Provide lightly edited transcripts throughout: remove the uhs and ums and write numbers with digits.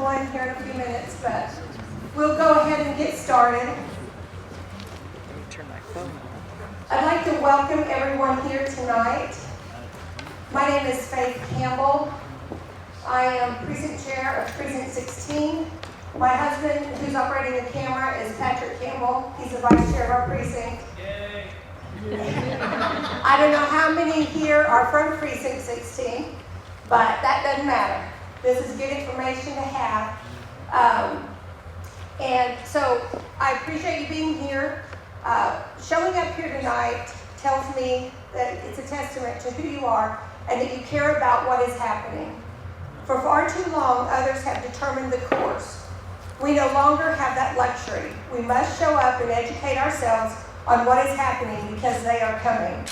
going here in a few minutes, but we'll go ahead and get started. Let me turn my phone on. I'd like to welcome everyone here tonight. My name is Faith Campbell. I am Precinct Chair of Precinct 16. My husband, who's operating the camera, is Patrick Campbell. He's the Vice Chair of our precinct. Yay. I don't know how many here are from Precinct 16, but that doesn't matter. This is good information to have. And so I appreciate you being here. Showing up here tonight tells me that it's a testament to who you are and that you care about what is happening. For far too long, others have determined the course. We no longer have that luxury. We must show up and educate ourselves on what is happening because they are coming.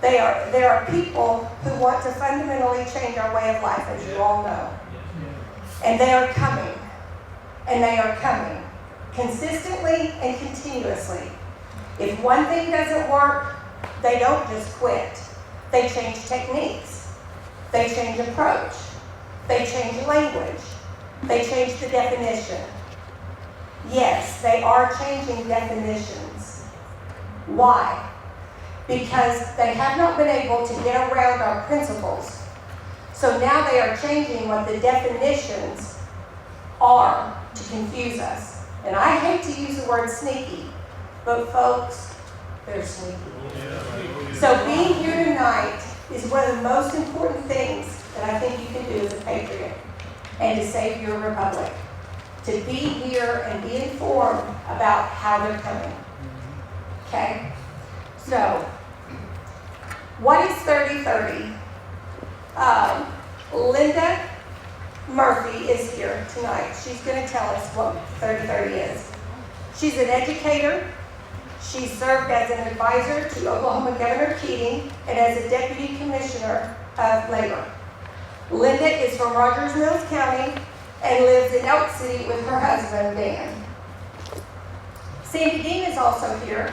There are people who want to fundamentally change our way of life, as you all know. And they are coming. And they are coming. Consistently and continuously. If one thing doesn't work, they don't just quit. They change techniques. They change approach. They change language. They change the definition. Yes, they are changing definitions. Why? Because they have not been able to get around our principles. So now they are changing what the definitions are to confuse us. And I hate to use the word sneaky, but folks, they're sneaky. So being here tonight is one of the most important things that I think you can do as a patriot and to save your republic. To be here and be informed about how they're coming. Okay? So, what is 3030? Linda Murphy is here tonight. She's going to tell us what 3030 is. She's an educator. She served as an advisor to Oklahoma Governor Keating and as a Deputy Commissioner of Labor. Linda is from Rogers Mills County and lives in Elk City with her husband, Dan. Sandy Dean is also here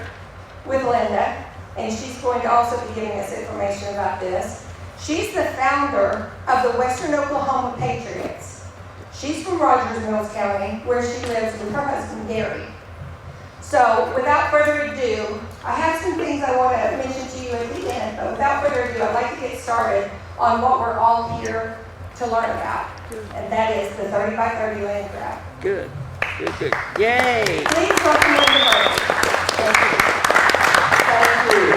with Linda, and she's going to also be giving us information about this. She's the founder of the Western Oklahoma Patriots. She's from Rogers Mills County, where she lives with her husband, Gary. So, without further ado, I have some things I want to mention to you at the end, but without further ado, I'd like to get started on what we're all here to learn about, and that is the 30 by 30 land grab. Good. Yay! Please welcome Linda Murphy. Thank you.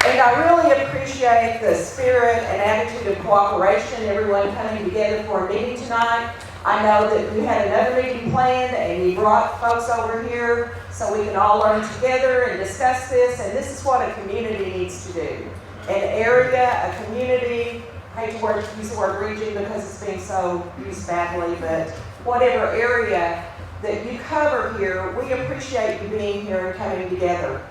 And I really appreciate the spirit and attitude of cooperation, everyone coming together for a meeting tonight. I know that we had another meeting planned and you brought folks over here so we can all learn together and discuss this, and this is what a community needs to do. An area, a community, I hate to use the word region because it's being so used badly, but whatever area that you cover here, we appreciate you being here and coming together.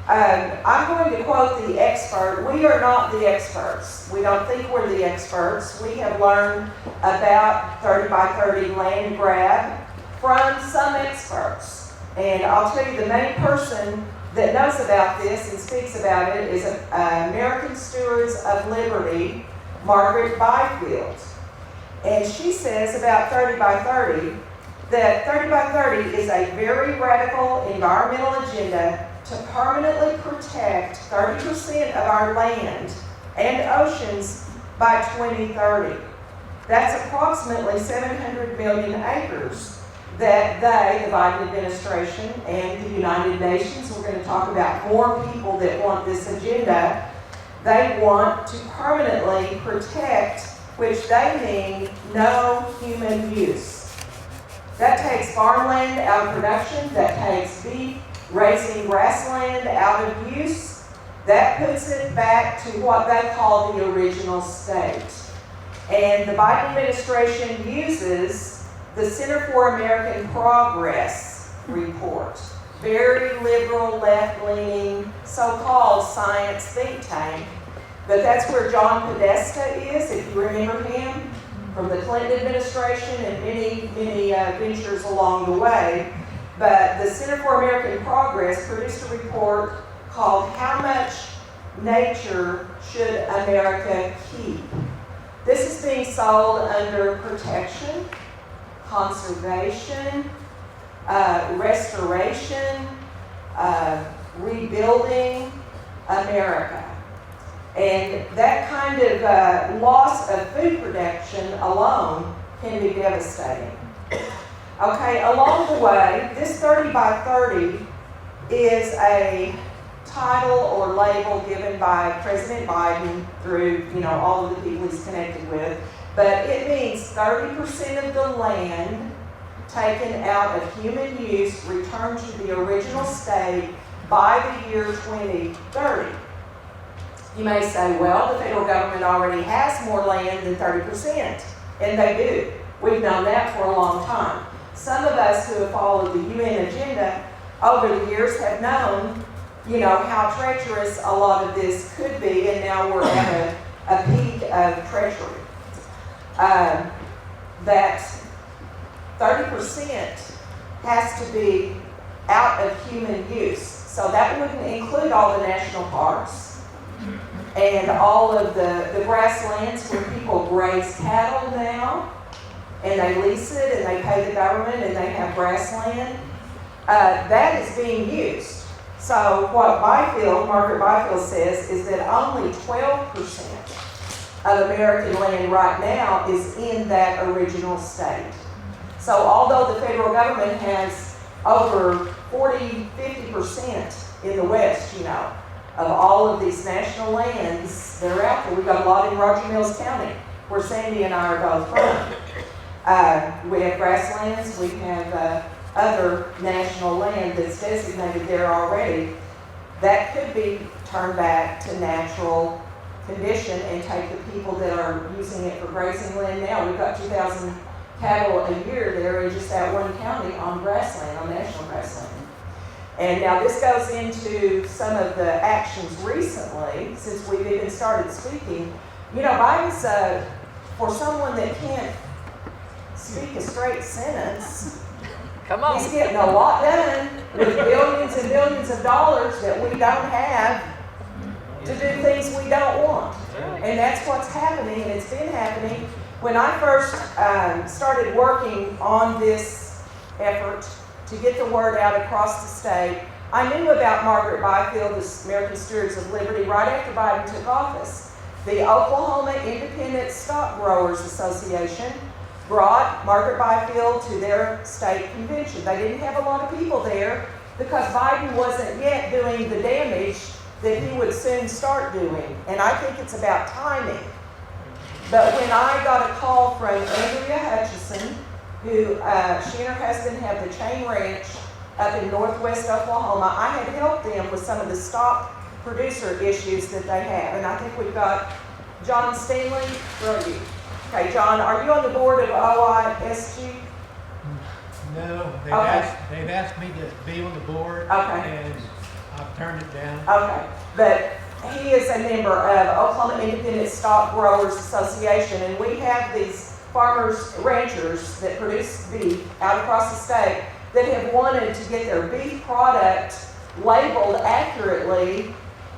I'm going to quote the expert. We are not the experts. We don't think we're the experts. We have learned about 30 by 30 land grab from some experts. And I'll tell you, the main person that knows about this and speaks about it is American Stewards of Liberty, Margaret Byfield. And she says about 30 by 30 that 30 by 30 is a very radical environmental agenda to permanently protect 30% of our land and oceans by 2030. That's approximately 700 million acres that they, the Biden administration and the United Nations, we're going to talk about more people that want this agenda, they want to permanently protect, which they mean no human use. That takes farmland out of production, that takes beef raising grassland out of use, that puts it back to what they call the original state. And the Biden administration uses the Center for American Progress report, very liberal, left-leaning, so-called science think tank, but that's where John Podesta is, if you remember him, from the Clinton administration and many ventures along the way. But the Center for American Progress produced a report called How Much Nature Should America Keep? This is being sold under protection conservation, restoration, rebuilding America. And that kind of loss of food production alone can be devastating. Okay, along the way, this 30 by 30 is a title or label given by President Biden through, all of the people he's connected with. But it means 30% of the land taken out of human use returned to the original state by the year 2030. You may say, well, the federal government already has more land than 30%, and they do. We've known that for a long time. Some of us who have followed the UN agenda over the years have known, how treacherous a lot of this could be, and now we're at a peak of treachery. That 30% has to be out of human use. So that wouldn't include all the national parks and all of the grasslands where people graze cattle now, and they lease it and they pay the government and they have grassland. That is being used. So what Margaret Byfield says is that only 12% of American land right now is in that original state. So although the federal government has over 40, 50% in the West, of all of these national lands, they're out there. We've got a lot in Roger Mills County, where Sandy and I are both from. We have grasslands, we have other national land that's designated there already. That could be turned back to natural condition and take the people that are using it for grazing land now. We've got 2,000 cattle a year there in just that one county on grassland, on national grassland. And now this goes into some of the actions recently, since we've even started speaking. Biden's, for someone that can't speak a straight sentence, Come on. he's getting a lot done with billions and billions of dollars that we don't have to do things we don't want. And that's what's happening, and it's been happening. When I first started working on this effort to get the word out across the state, I knew about Margaret Byfield, the American Stewards of Liberty, right after Biden took office. The Oklahoma Independent Stock Growers Association brought Margaret Byfield to their state convention. They didn't have a lot of people there because Biden wasn't yet doing the damage that he would soon start doing. And I think it's about timing. But when I got a call from Andrea Hutchison, who she and her husband have the chain ranch up in northwest Oklahoma, I had helped them with some of the stock producer issues that they have. And I think we've got John Stanley. Where are you? Okay, John, are you on the board of OISG? No, they've asked me to be on the board, Okay. and I've turned it down. Okay, but he is a member of Oklahoma Independent Stock Growers Association, and we have these farmers, ranchers that produce beef out across the state that have wanted to get their beef product labeled accurately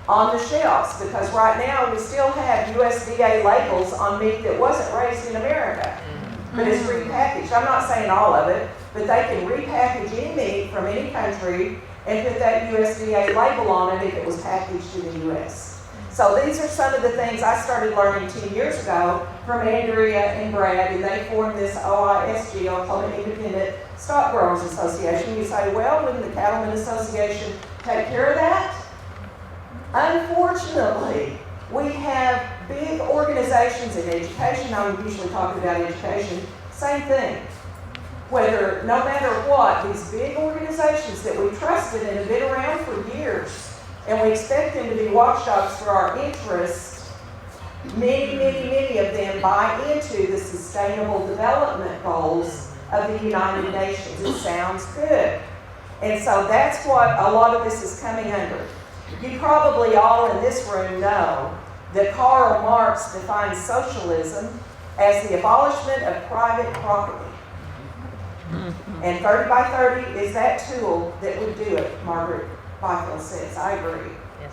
on the shelves, because right now we still have USDA labels on meat that wasn't raised in America, but it's repackaged. I'm not saying all of it, but they can repackage any meat from any country and put that USDA label on it if it was packaged in the US. So these are some of the things I started learning 10 years ago from Andrea and Brad, and they formed this OISG, Oklahoma Independent Stock Growers Association. You say, well, wouldn't the Cattlemen Association take care of that? Unfortunately, we have big organizations in education. I'm usually talking about education. Same thing. Whether, no matter what, these big organizations that we trusted and have been around for years, and we expect them to be watchdogs for our interests, many of them buy into the Sustainable Development Goals of the United Nations. It sounds good. And so that's what a lot of this is coming under. You probably all in this room know that Karl Marx defines socialism as the abolishment of private property. And 30 by 30 is that tool that would do it, Margaret Byfield says. I agree. Yes.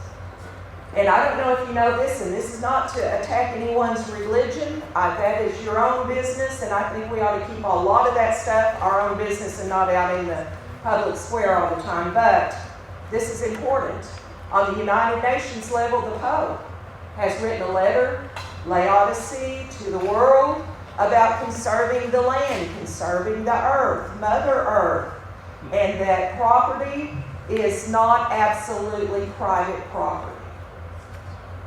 And I don't know if you know this, and this is not to attack anyone's religion. That is your own business, and I think we ought to keep a lot of that stuff our own business and not out in the public square all the time. But this is important. On the United Nations level, the Pope has written a letter, Laodicea, to the world about conserving the land, conserving the earth, Mother Earth, and that property is not absolutely private property.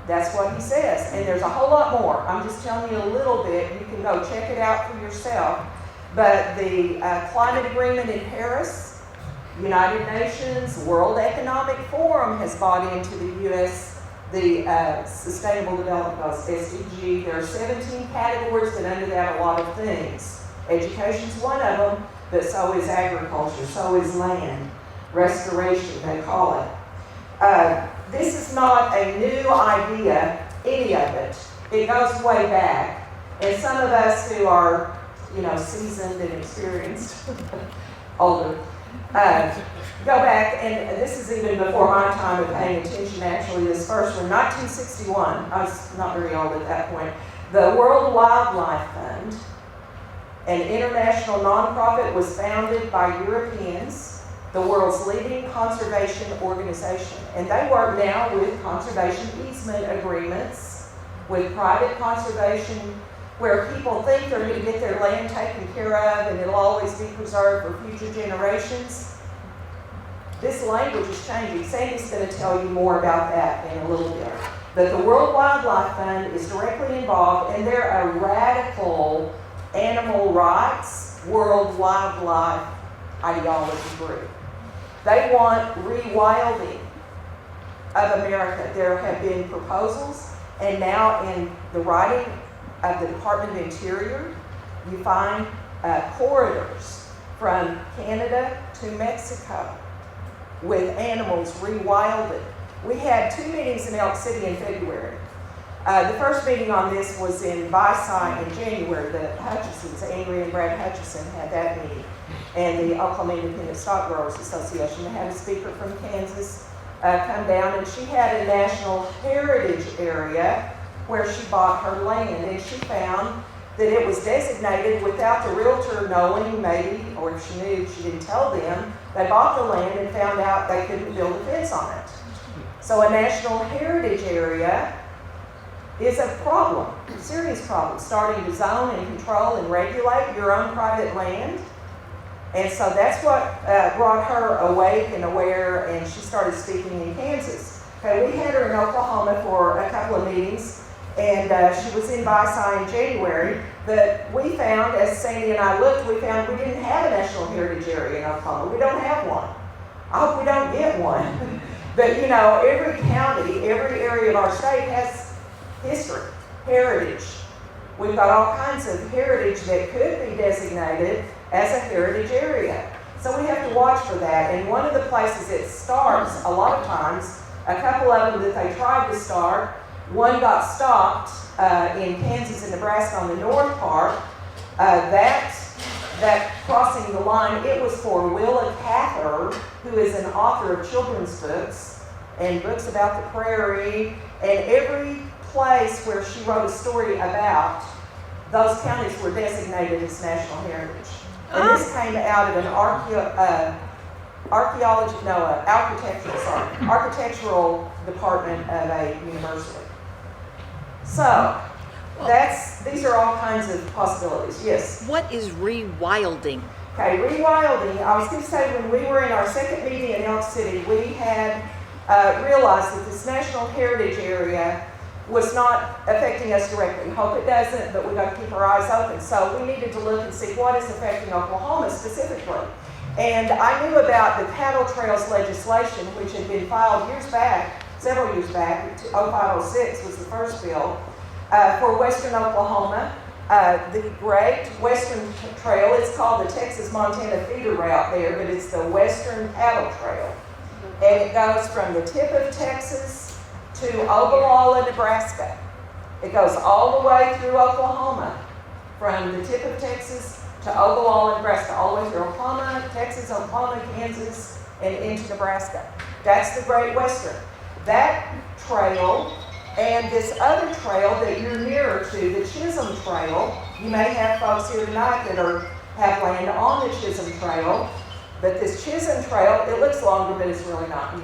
That's what he says. And there's a whole lot more. I'm just telling you a little bit. You can go check it out for yourself. But the climate agreement in Paris, United Nations, World Economic Forum has bought into the U.S., the Sustainable Development Goals, SDG. There are 17 categories, and under that a lot of things. Education's one of them, but so is agriculture, so is land. Restoration, they call it. This is not a new idea, any of it. It goes way back. And some of us who are, seasoned and experienced, older, go back, and this is even before my time of paying attention, actually, this first one, 1961. I was not very old at that point. The World Wildlife Fund, an international nonprofit, was founded by Europeans, the world's leading conservation organization. And they work now with conservation easement agreements with private conservation where people think they're going to get their land taken care of and it'll always be preserved for future generations. This language is changing. Sandy's going to tell you more about that in a little bit. But the World Wildlife Fund is directly involved, and they're a radical animal rights, world wildlife ideology group. They want rewilding of America. There have been proposals, and now in the writing of the Department of Interior, you find corridors from Canada to Mexico with animals rewilded. We had 2 meetings in Elk City in February. The first meeting on this was in Visay in January. The Hutchisons, Andrea and Brad Hutchison, had that meeting. And the Oklahoma Independent Stock Growers Association had a speaker from Kansas come down, and she had a national heritage area where she bought her land, and she found that it was designated without the realtor knowing, maybe, or if she knew, she didn't tell them. They bought the land and found out they couldn't build a fence on it. So a national heritage area is a problem, a serious problem, starting to zone and control and regulate your own private land. And so that's what brought her awake and aware, and she started speaking in Kansas. Okay, we had her in Oklahoma for a couple of meetings, and she was in Visay in January, but we found, as Sandy and I looked, we found we didn't have a national heritage area in Oklahoma. We don't have one. I hope we don't get one. But every county, every area of our state has history, heritage. We've got all kinds of heritage that could be designated as a heritage area. So we have to watch for that. And one of the places it starts, a lot of times, a couple of them that they tried to start, one got stopped in Kansas and Nebraska on the north part. That crossing the line, it was for Willa Cather, who is an author of children's books and books about the prairie, and every place where she wrote a story about, those counties were designated as national heritage. And this came out of an architectural department of a university. So these are all kinds of possibilities. Yes. What is rewilding? Okay, rewilding. I was going to say, when we were in our second meeting in Elk City, we had realized that this national heritage area was not affecting us directly. Hope it doesn't, but we've got to keep our eyes open. So we needed to look and see what is affecting Oklahoma specifically. And I knew about the paddle trails legislation, which had been filed several years back. 0506 was the first bill for western Oklahoma. The Great Western Trail, it's called the Texas-Montana feeder route there, but it's the Western Paddle Trail. And it goes from the tip of Texas to Ogallala, Nebraska. It goes all the way through Oklahoma, from the tip of Texas to Ogallala, Nebraska, all the way through Oklahoma, Texas, Oklahoma, Kansas, and into Nebraska. That's the Great Western. That Trail and this other trail that you're nearer to, the Chisholm Trail. You may have folks here tonight that have land on the Chisholm Trail, but this Chisholm Trail, it looks longer, but it's really not,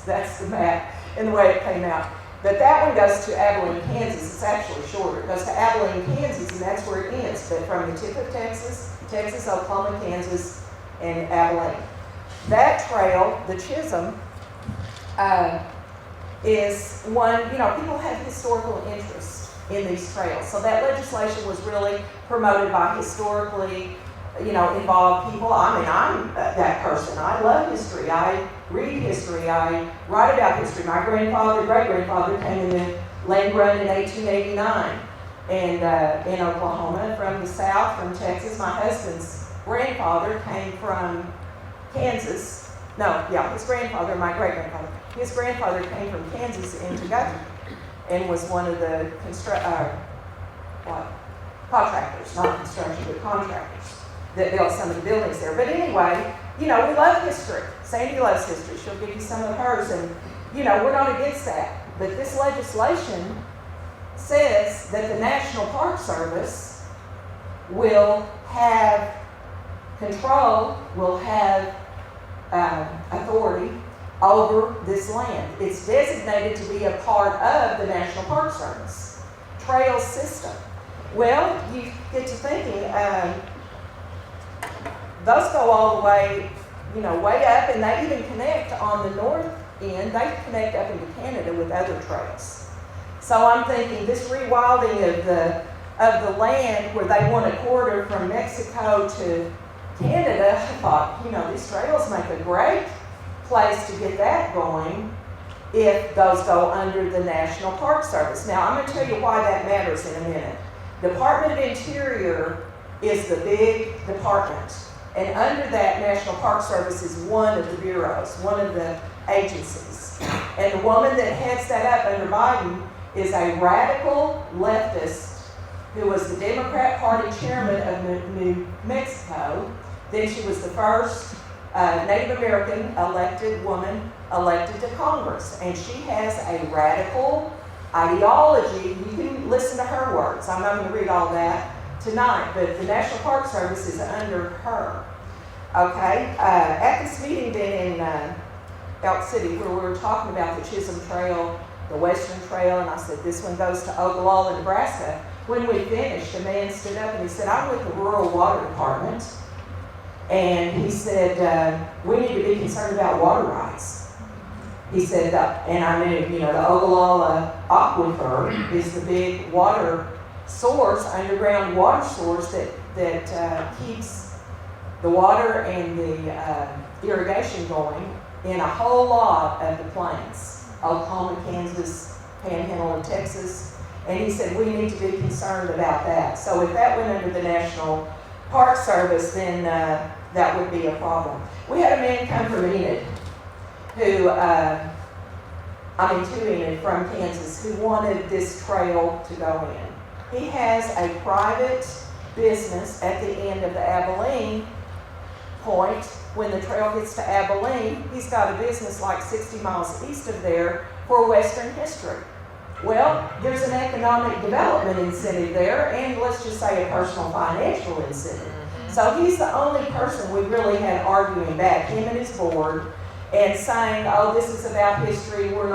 that's the map and the way it came out. But that one goes to Abilene, Kansas. It's actually shorter. It goes to Abilene, Kansas, and that's where it ends. But from the tip of Texas, Oklahoma, Kansas, and Abilene. That trail, the Chisholm, is one, people have historical interest in these trails. So that legislation was really promoted by historically, involved people. I mean, I'm that person. I love history. I read history. I write about history. My great-grandfather came into land run in 1889 and in Oklahoma from the south, from Texas. My husband's grandfather came from Kansas. His grandfather, my great-grandfather. His grandfather came from Kansas into Garvin and was one of the contractors, not construction, but contractors that built some of the buildings there. But anyway, we love history. Sandy loves history. She'll give you some of hers, and we're not against that. But this legislation says that the National Park Service will have control, will have authority over this land. It's designated to be a part of the National Park Service trail system. Well, you get to thinking, those go all the way, way up, and they even connect on the north end. They connect up into Canada with other trails. So I'm thinking this rewilding of the land where they want a corridor from Mexico to Canada, I thought, these trails make a great place to get that going if those go under the National Park Service. Now, I'm going to tell you why that matters in a minute. Department of Interior is the big department, and under that, National Park Service is one of the bureaus, one of the agencies. And the woman that heads that up under Biden is a radical leftist who was the Democrat Party chairman of New Mexico. Then she was the first Native American elected woman elected to Congress. And she has a radical ideology. You can listen to her words. I'm not going to read all that tonight, but the National Park Service is under her. Okay? At this meeting then in Elk City, where we were talking about the Chisholm Trail, the Western Trail, and I said, this one goes to Ogallala, Nebraska. When we finished, a man stood up and he said, I'm with the Rural Water Department. And he said, we need to be concerned about water rights. He said, and I knew, the Ogallala Aquifer is the big water source, underground water source that keeps the water and the irrigation going in a whole lot of the plains, Oklahoma, Kansas, Panhandle of Texas. And he said, we need to be concerned about that. So if that went under the National Park Service, then that would be a problem. We had a man come from Enid, to Enid from Kansas, who wanted this trail to go in. He has a private business at the end of the Abilene point. When the trail gets to Abilene, he's got a business like 60 miles east of there for Western history. Well, there's an economic development incentive there, and let's just say a personal financial incentive. So he's the only person we really had arguing back, him and his board, and saying, oh, this is about history, we're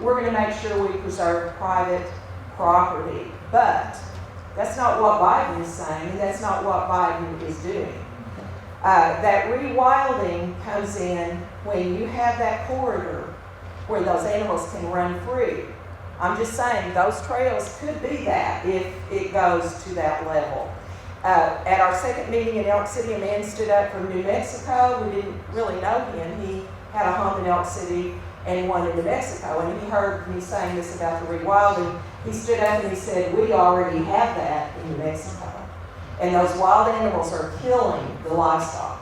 going to make sure we preserve private property. But that's not what Biden is saying, and that's not what Biden is doing. That rewilding comes in when you have that corridor where those animals can run free. I'm just saying those trails could be that if it goes to that level. At our second meeting in Elk City, a man stood up from New Mexico. We didn't really know him. He had a home in Elk City and one in New Mexico. And he heard me saying this about the rewilding. He stood up and he said, we already have that in New Mexico. And those wild animals are killing the livestock.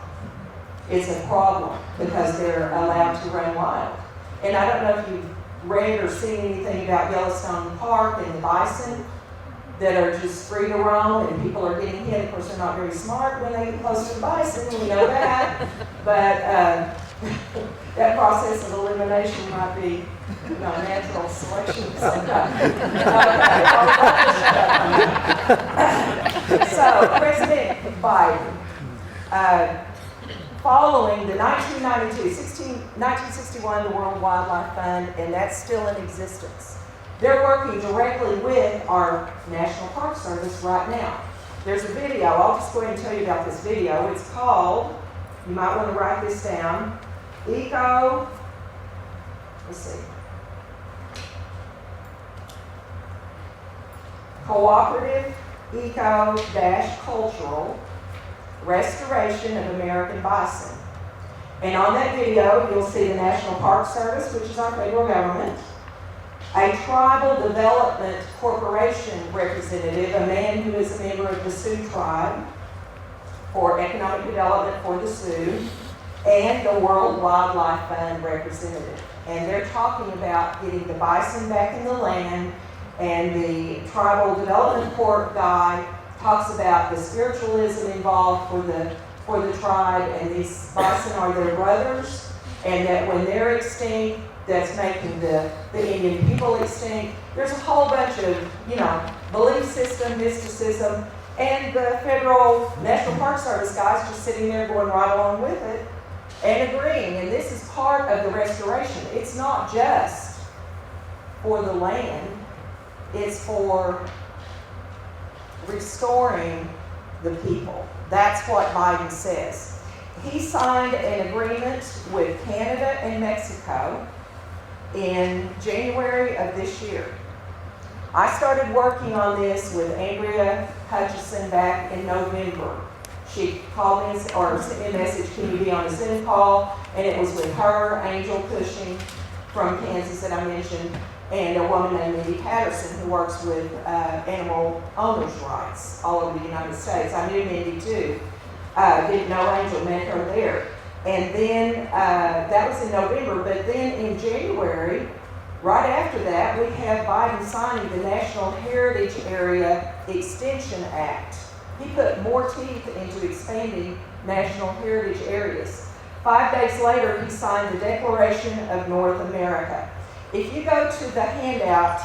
It's a problem because they're allowed to run wild. And I don't know if you've read or seen anything about Yellowstone Park and the bison that are just free to roam, and people are getting hit. Of course, they're not very smart when they get close to the bison, we know that. But that process of elimination might be, natural selection of some kind. Okay. So, President Biden, following the 1961, the World Wildlife Fund, and that's still in existence. They're working directly with our National Park Service right now. There's a video, I'll just go ahead and tell you about this video. It's called, you might want to write this down, Cooperative Eco-Cultural Restoration of American Bison. And on that video, you'll see the National Park Service, which is our federal government, a Tribal Development Corporation representative, a man who is a member of the Sioux tribe for economic development for the Sioux, and the World Wildlife Fund representative. And they're talking about getting the bison back in the land, and the Tribal Development Corp guy talks about the spiritualism involved for the tribe, and these bison are their brothers, and that when they're extinct, that's making the Indian people extinct. There's a whole bunch of, belief system, mysticism, and the federal National Park Service guys just sitting there going right along with it and agreeing. And this is part of the restoration. It's not just for the land, it's for restoring the people. That's what Biden says. He signed an agreement with Canada and Mexico in January of this year. I started working on this with Andrea Hutchison back in November. She called me or sent me a message, can you be on a Zoom call? And it was with her, Angel Cushing from Kansas that I mentioned, and a woman named Mindy Patterson who works with animal owners' rights all over the United States. I knew Mindy too. Didn't know Angel, met her there. And then, that was in November, but then in January, right after that, we have Biden signing the National Heritage Area Extension Act. He put more teeth into expanding national heritage areas. 5 days later, he signed the Declaration of North America. If you go to the handout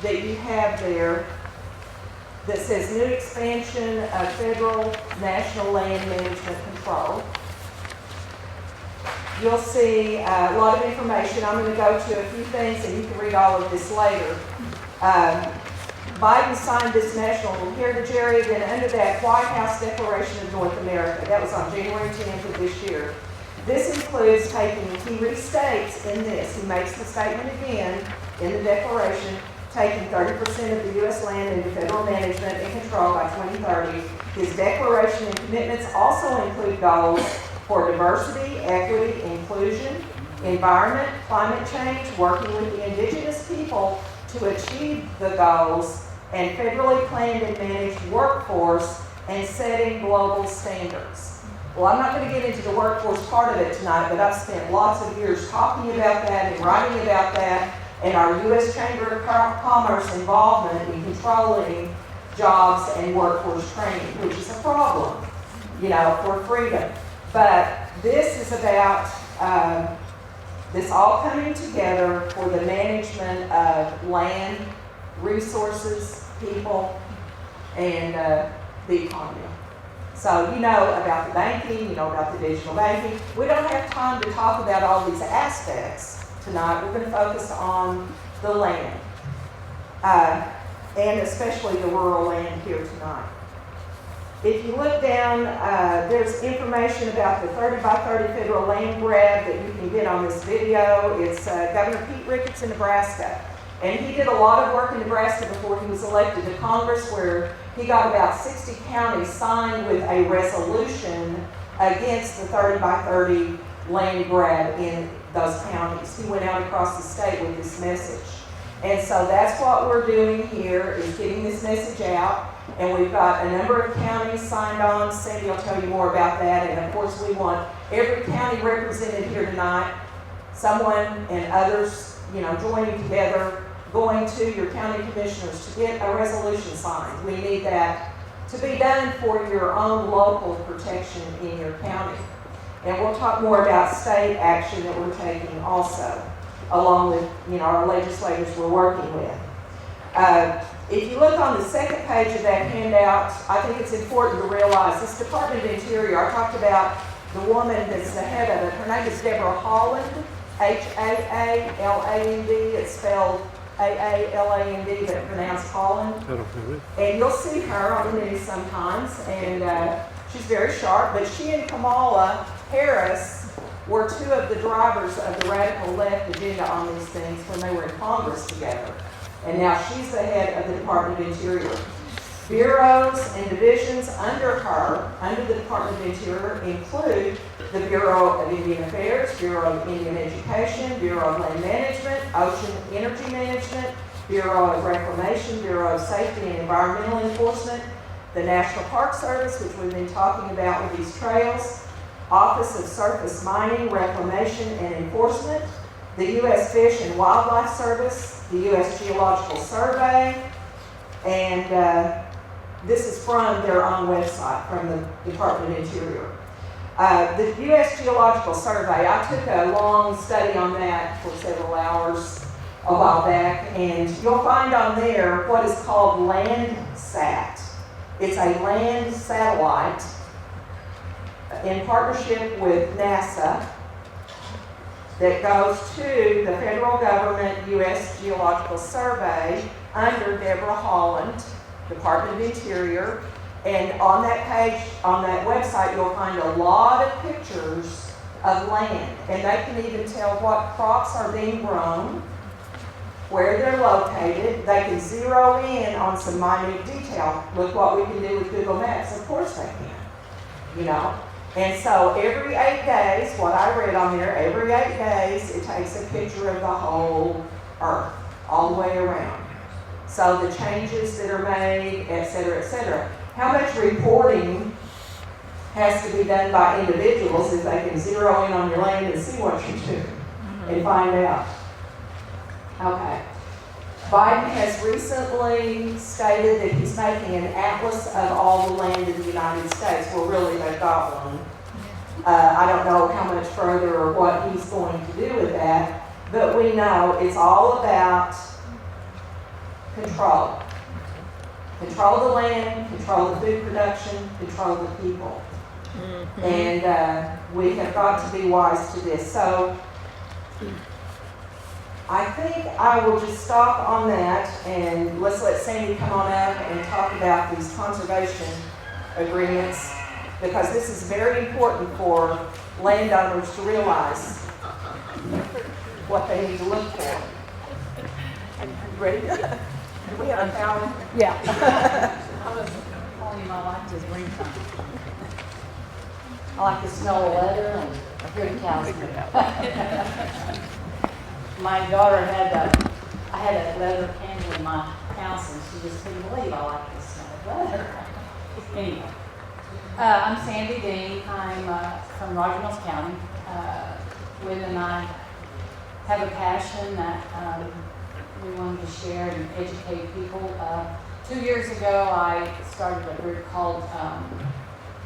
that you have there that says New Expansion of Federal National Land Management Control, you'll see a lot of information. I'm going to go to a few things and you can read all of this later. Biden signed this National Heritage Area, then under that White House Declaration of North America. That was on January 10th of this year. This includes he restates in this, he makes the statement again in the Declaration, taking 30% of the U.S. land into federal management and control by 2030. His declaration and commitments also include goals for diversity, equity, inclusion, environment, climate change, working with the indigenous people to achieve the goals, and federally planned and managed workforce, and setting global standards. Well, I'm not going to get into the workforce part of it tonight, but I've spent lots of years talking about that and writing about that, and our U.S. Chamber of Commerce involvement in controlling jobs and workforce training, which is a problem, for freedom. But this is about this all coming together for the management of land, resources, people, and the economy. So you know about the banking, you know about the digital banking. We don't have time to talk about all these aspects tonight. We're going to focus on the land, and especially the rural land here tonight. If you look down, there's information about the 30 by 30 federal land grab that you can get on this video. It's Governor Pete Ricketts in Nebraska. And he did a lot of work in Nebraska before he was elected to Congress, where he got about 60 counties signed with a resolution against the 30 by 30 land grab in those counties. He went out across the state with this message. And so that's what we're doing here, is getting this message out. And we've got a number of counties signed on. Sandy will tell you more about that. And of course, we want every county represented here tonight, someone and others, joining together, going to your county commissioners to get a resolution signed. We need that to be done for your own local protection in your county. And we'll talk more about state action that we're taking also, along with, our legislators we're working with. If you look on the second page of that handout, I think it's important to realize this Department of Interior, I talked about the woman that's the head of it. Her name is Deborah Holland, H-A-A-L-A-N-D. It's spelled A-A-L-A-N-D, but pronounced Holland. I don't know it. And you'll see her on the news sometimes, and she's very sharp. But she and Kamala Harris were two of the drivers of the radical left agenda on these things when they were in Congress together. And now she's the head of the Department of Interior. Bureaus and divisions under her, under the Department of Interior, include the Bureau of Indian Affairs, Bureau of Indian Education, Bureau of Land Management, Ocean Energy Management, Bureau of Reclamation, Bureau of Safety and Environmental Enforcement, the National Park Service, which we've been talking about with these trails, Office of Surface Mining, Reclamation and Enforcement, the U.S. Fish and Wildlife Service, the U.S. Geological Survey, and this is from their own website, from the Department of Interior. The U.S. Geological Survey, I took a long study on that for several hours a while back, and you'll find on there what is called Landsat. It's a land satellite in partnership with NASA that goes to the federal government U.S. Geological Survey under Deborah Holland, Department of Interior. And on that page, on that website, you'll find a lot of pictures of land. And they can even tell what crops are being grown, where they're located. They can zero in on some minute detail. Look what we can do with Google Maps. Of course they can, And so every 8 days, what I read on there, every 8 days, it takes a picture of the whole earth, all the way around. So the changes that are made, et cetera, et cetera. How much reporting has to be done by individuals if they can zero in on your land and see what you're doing and find out? Okay. Biden has recently stated that he's making an atlas of all the land in the United States. Well, really, they've got one. I don't know how much further or what he's going to do with that, but we know it's all about control. Control the land, control the food production, control the people. Mm-hmm. And we have got to be wise to this. So I think I will just stop on that, and let's let Sandy come on up and talk about these conservation agreements, because this is very important for landowners to realize what they need to look for. Ready? Do we have a power? Yeah. I was calling him, I like his ringtone. I like the smell of leather and hear the cows moo. My daughter I had a leather candle in my house, and she just couldn't believe I like the smell of leather. Anyway, I'm Sandy Dean. I'm from Roger Mills County. Lynn and I have a passion that we wanted to share and educate people. 2 years ago, I started a group called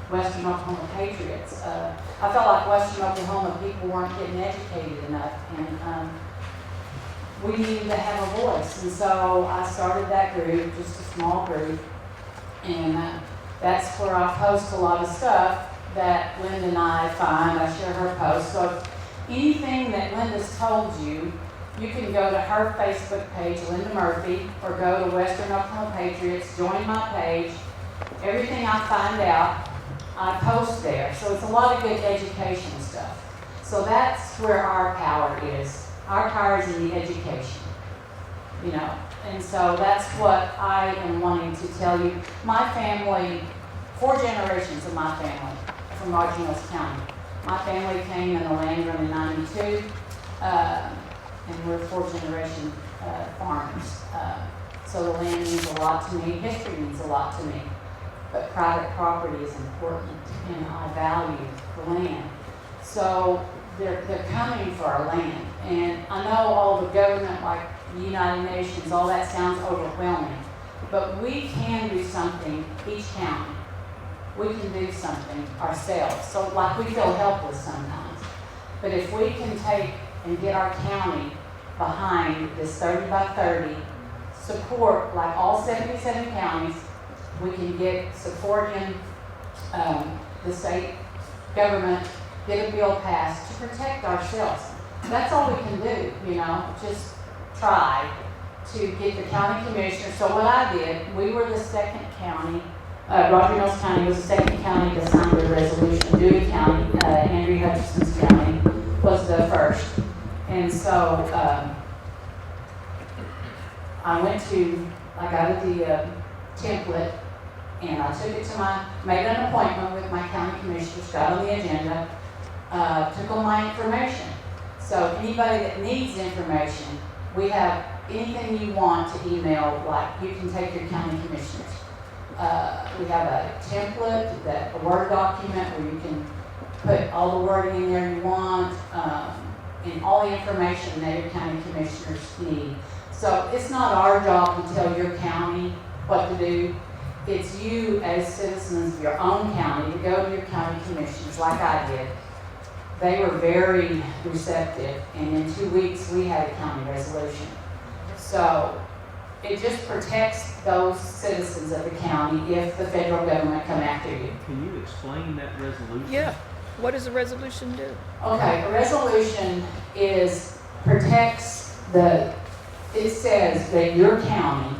Western Oklahoma Patriots. I felt like Western Oklahoma people weren't getting educated enough, and we needed to have a voice. And so I started that group, just a small group, and that's where I post a lot of stuff that Linda and I find. I share her posts. So if anything that Linda's told you, you can go to her Facebook page, Linda Murphy, or go to Western Oklahoma Patriots, join my page. Everything I find out, I post there. So it's a lot of good education stuff. So that's where our power is. Our power is in the education, And so that's what I am wanting to tell you. My family, 4 generations of my family from Roger Mills County. My family came in the land run in '92. And we're 4th-generation farmers. So the land means a lot to me. History means a lot to me. But private property is important, and I value the land. So they're coming for our land. And I know all the government, like the United Nations, all that sounds overwhelming. But we can do something, each county. we can do something ourselves. So like we feel helpless sometimes. But if we can take and get our county behind this 30 by 30 support, like all 77 counties, we can get support in the state government, get a bill passed to protect ourselves. That's all we can do, you know, just try to get the county commissioner. So what I did, we were the second county, Roger Mills County was the second county to sign the resolution. Dewey County, Andrew Hutchinson's county was the first. And so I got the template, and I took it to made an appointment with my county commissioners, got on the agenda, took on my information. So anybody that needs information, we have anything you want to email, like you can take your county commissioners. We have a template, a Word document where you can put all the wording in there you want, and all the information that your county commissioners need. So it's not our job to tell your county what to do. It's you as citizens of your own county to go to your county commissioners like I did. They were very receptive, and in 2 weeks we had a county resolution. So it just protects those citizens of the county if the federal government come after you. Can you explain that resolution? Yeah. What does a resolution do? Okay, a resolution it says that your county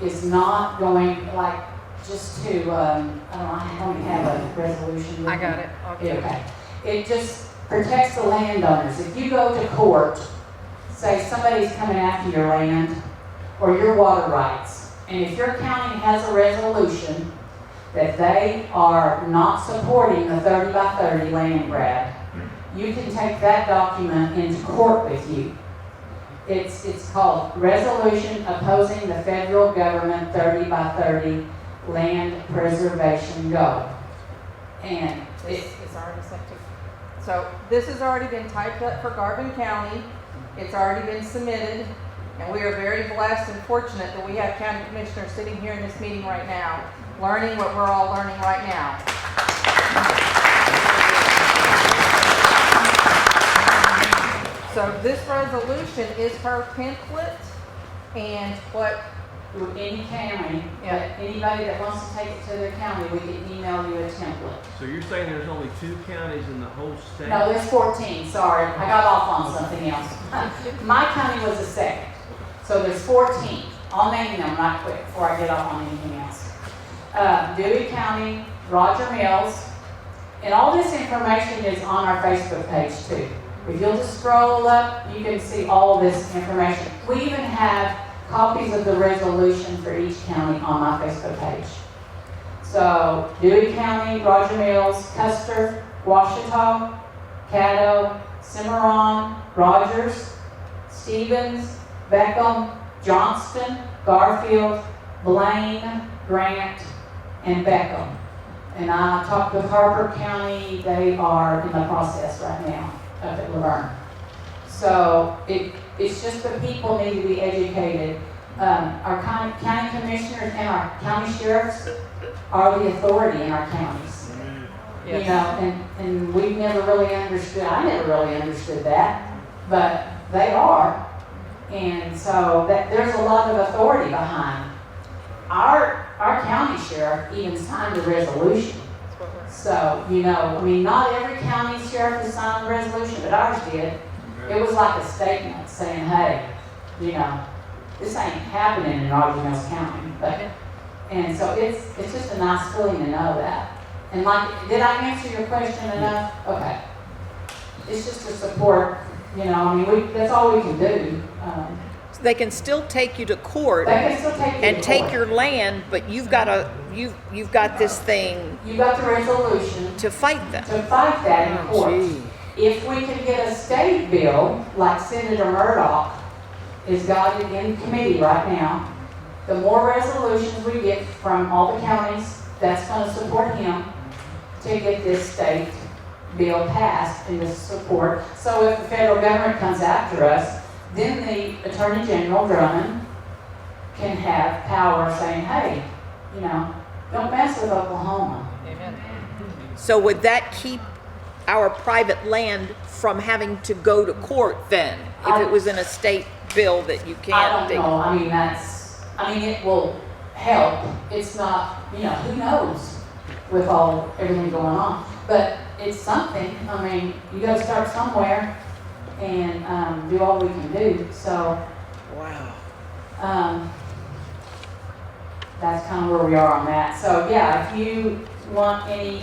is not going, like, just to, I don't have a resolution. I got it. Okay. It just protects the landowners. If you go to court, say somebody's coming after your land or your water rights, and if your county has a resolution that they are not supporting the 30 by 30 land grab, you can take that document into court with you. It's called Resolution Opposing the Federal Government 30 by 30 Land Preservation Goal. And This is already sent to, so this has already been typed up for Garvin County. It's already been submitted, and we are very blessed and fortunate that we have county commissioners sitting here in this meeting right now, learning what we're all learning right now. So this resolution is her template, and what, any county, Yeah. but anybody that wants to take it to their county, we can email you a template. So you're saying there's only 2 counties in the whole state? No, there's 14, sorry, I got off on something else. My county was the second, so there's 14. I'll name them right quick before I get off on anything else. Dewey County, Roger Mills, and all this information is on our Facebook page too. If you'll just scroll up, you can see all this information. We even have copies of the resolution for each county on my Facebook page. So, Dewey County, Roger Mills, Custer, Washita, Caddo, Cimarron, Rogers, Stevens, Beckham, Johnston, Garfield, Blaine, Grant, and Beckham. And I talked with Harper County, they are in the process right now up at Laverne. So it's just the people need to be educated. Our county commissioners and our county sheriffs are the authority in our counties. Yes. You know, and we've never really understood, I never really understood that, but they are. And so there's a lot of authority behind. Our county sheriff even signed a resolution. So, you know, I mean, not every county sheriff has signed a resolution, but ours did. It was like a statement saying, hey, you know, this ain't happening in Roger Mills County. And so it's just a nice feeling to know that. And like, did I answer your question enough? Okay. It's just to support, you know, I mean, that's all we can do. They can still take you to court They can still take you and to take court. your land, but you've got this thing You got the resolution to fight them. to fight that in court. Gee. If we can get a state bill, like Senator Murdoch is got it in committee right now, the more resolutions we get from all the counties, that's going to support him to get this state bill passed and this support. So if the federal government comes after us, then the Attorney General Drummond can have power saying, hey, you know, don't mess with Oklahoma. So would that keep our private land from having to go to court then? If it was in a state bill that you I can't? don't know, I mean, it will help. It's not, who knows with everything going on. But it's something, I mean, you gotta start somewhere and, do all we can do, so. Wow. That's kind of where we are on that. So yeah, if you want any,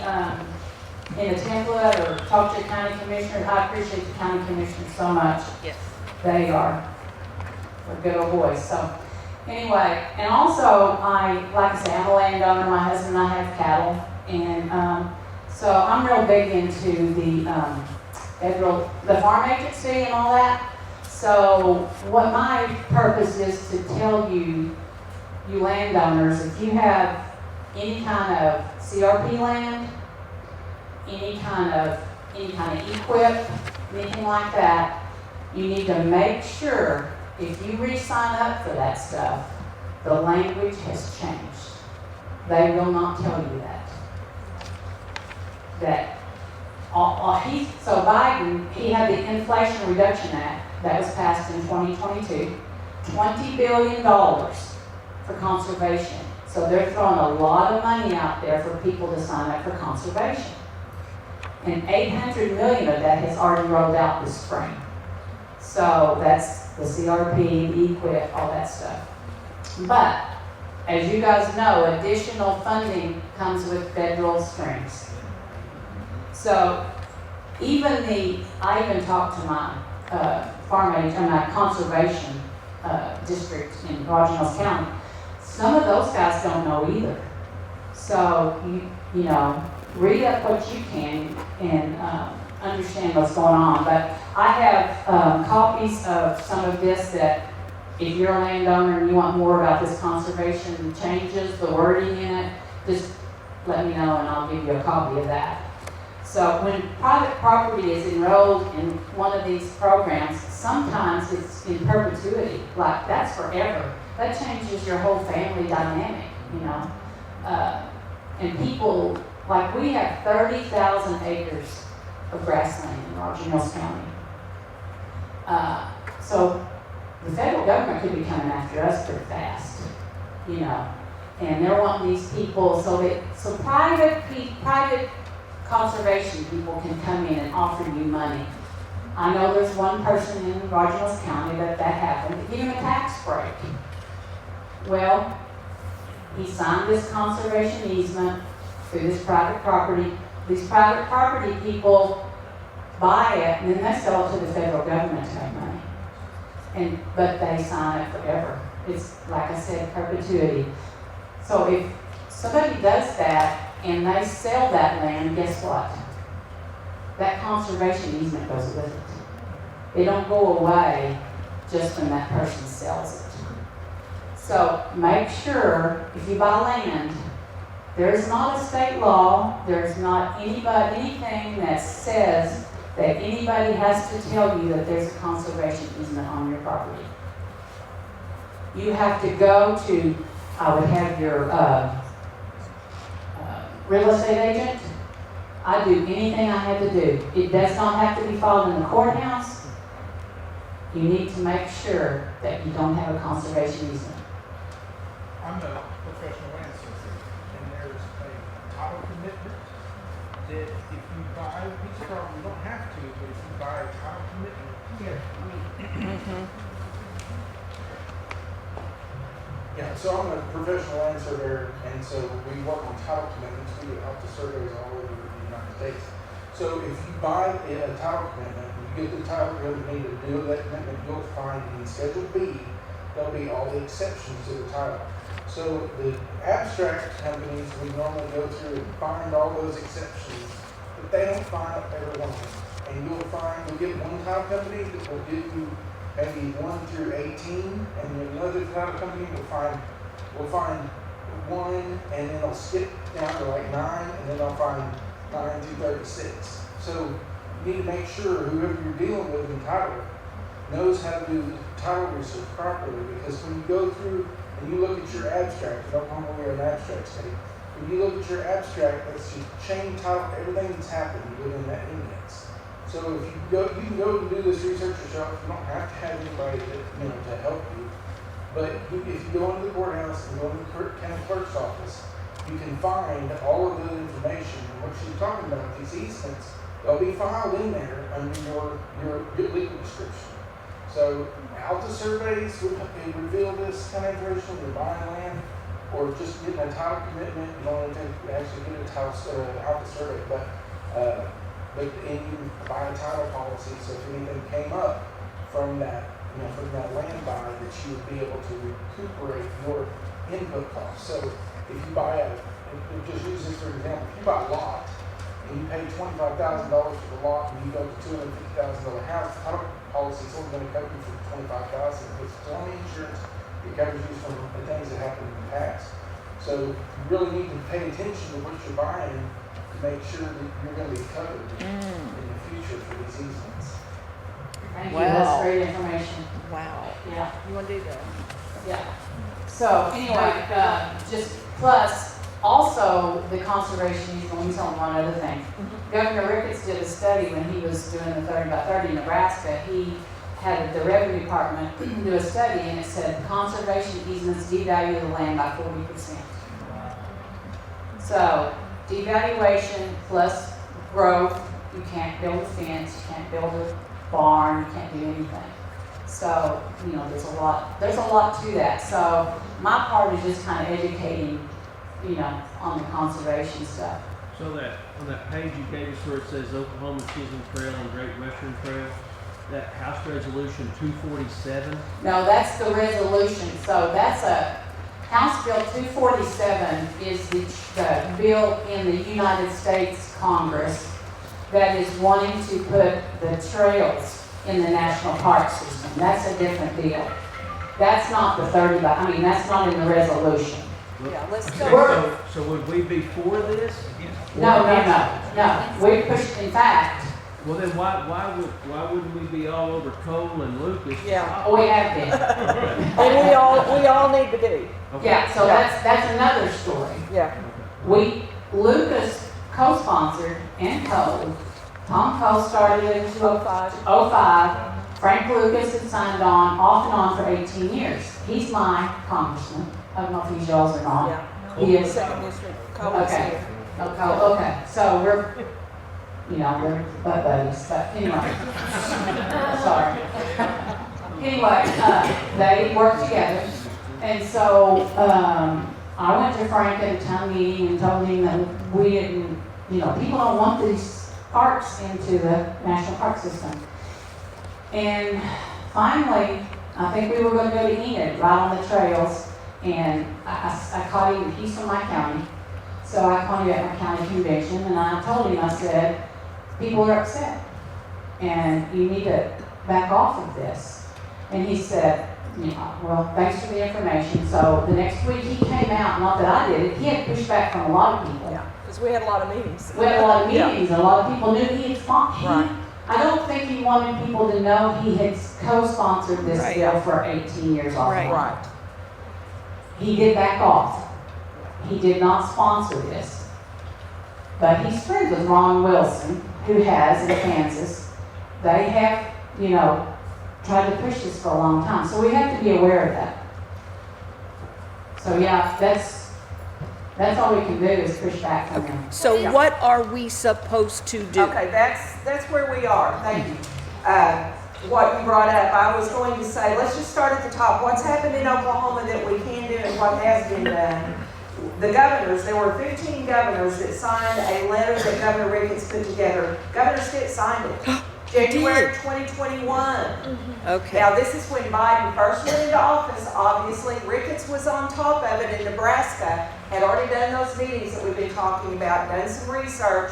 in a template or talk to your county commissioner, I appreciate the county commissioner so much. Yes. They are a good old boys. So anyway, and also like I say, I'm a landowner. My husband and I have cattle, and so I'm real big into the farm agency and all that. So what my purpose is to tell you landowners, if you have any kind of CRP land, any kind of equip, anything like that, you need to make sure if you re-sign up for that stuff, the language has changed. They will not tell you that. So Biden, he had the Inflation Reduction Act that was passed in 2022, $20 billion for conservation. So they're throwing a lot of money out there for people to sign up for conservation. And 800 million of that has already rolled out this spring. So that's the CRP, the EQIP, all that stuff. But, as you guys know, additional funding comes with federal strings. So, I even talked to my my conservation district in Roger Mills County. Some of those guys don't know either. So, you know, read up what you can and understand what's going on. But I have copies of some of this that if you're a landowner and you want more about this conservation changes, the wording in it, just let me know and I'll give you a copy of that. So when private property is enrolled in one of these programs, sometimes it's in perpetuity, like that's forever. That changes your whole family dynamic, you know. And people, like we have 30,000 acres of grassland in Roger Mills County. So the federal government could be coming after us pretty fast, you know. And they're wanting these people, so private conservation people can come in and offer you money. I know there's one person in Roger Mills County that happened to give him a tax break. Well, he signed this conservation easement through this private property. These private property people buy it and then they sell it to the federal government to make money. But they sign it forever. It's, like I said, perpetuity. So if somebody does that and they sell that land, guess what? That conservation easement goes with it. It don't go away just when that person sells it. So make sure if you buy land, there's not a state law, there's not anything that says that anybody has to tell you that there's a conservation easement on your property. You have to go to, I would have your real estate agent. I do anything I had to do. It does not have to be filed in the courthouse. You need to make sure that you don't have a conservation easement. I'm a professional land surveyor, and there's a title commitment that if you buy a piece of property, you don't have to, but if you buy a title commitment, you have to read. Yeah, so I'm a professional land surveyor, and so we work on title commitments. We get up to surveys all over the United States. So if you buy a title commitment, you get the title company to do that commitment, you'll find in Schedule B, there'll be all the exceptions to the title. So the abstract companies, we normally go through and find all those exceptions, but they don't find every one of them. And you'll get one title company that will give you maybe 1 through 18, and another title company will find 1, and then they'll skip down to like 9, and then they'll find 9 through 36. So you need to make sure whoever you're dealing with in title knows how to do title research properly, because when you go through and you look at your abstract, in Oklahoma we're an abstract state, when you look at your abstract, that's your chain title, everything that's happened within that index. So if you can go and do this research yourself. You don't have to have anybody to help you. But if you go into the courthouse and go into the county clerk's office, you can find all of the information. And what she's talking about, these easements, they'll be filed in there under your legal description. So Alta surveys would reveal this kind of information when you're buying land, or just getting a title commitment. You don't want to actually get a title Alta survey, but and you buy a title policy. So if anything came up from that, from that land buy, that you would be able to recuperate your input costs. So if you buy just use this for example, if you buy a lot and you pay $25,000 for the lot and you go to $250,000 house, the title policy is only going to cover you for $25,000. It's only insurance. It covers you from the things that happened in the past. So you really need to pay attention to what you're buying to make sure that you're going to be covered in the future for these easements. Thank you, Wow. that's great information. Wow. Yeah. You want to do that? Yeah. So anyway, just plus, also the conservation easement, let me tell them one other thing. Governor Ricketts did a study when he was doing the 30 by 30 in Nebraska. He had the revenue department do a study and it said conservation easements devalue the land by 40%. So devaluation plus growth, you can't build a fence, you can't build a barn, you can't do anything. So, there's a lot to that. So my part is just kind of educating, on the conservation stuff. So that, on that page you gave us where it says Oklahoma Chisholm Trail and Great Western Trail, that House Resolution 247, No, that's the resolution. So that's House Bill 247 is the bill in the United States Congress that is wanting to put the trails in the national park system. That's a different deal. That's not the that's not in the resolution. Yeah, let's We're- so would we be for this? No. We pushed, in fact, Well then why wouldn't we be all over Cole and Lucas? Yeah. we have been. And we all need to be. Okay. Yeah, so that's another story. Yeah. Lucas co-sponsored and Cole. Tom Cole started it in 2005. Frank Lucas had signed on, off and on for 18 years. He's my congressman. I don't know if he's yours or not. Yeah. He is. Second district. Okay. Okay. So we're butt buddies, but anyway. Sorry. Anyway, they work together. And so, I went to Frank at a town meeting and told him that we didn't, people don't want these parks into the national park system. And finally, I think we were going to go to Enid, right on the trails, and I caught him, he's from my county, so I called him at my county convention, and I told him, I said, people are upset, and you need to back off of this. And he said, well, thanks for the information. So the next week he came out, not that I did it, he had pushback from a lot of people. Yeah, because we had a lot of meetings. We had a lot of meetings, and a lot of people knew he had sponsored. Right. I don't think he wanted people to know he had co-sponsored this Right. bill for 18 years off. Right. He did back off. He did not sponsor this. But he's friends with Ron Wilson, who has in Kansas. They have, tried to push this for a long time. So we have to be aware of that. So yeah, that's all we can do is push back from them. So Yeah. what are we supposed to do? Okay, that's where we are. Thank you. What you brought up, I was going to say, let's just start at the top. What's happened in Oklahoma that we can do and what has been done? The governors, there were 15 governors that signed a letter that Governor Ricketts put together. Governor Stitt signed it. January 2021. Okay. Now, this is when Biden first went into office, obviously. Ricketts was on top of it in Nebraska, had already done those meetings that we've been talking about, done some research.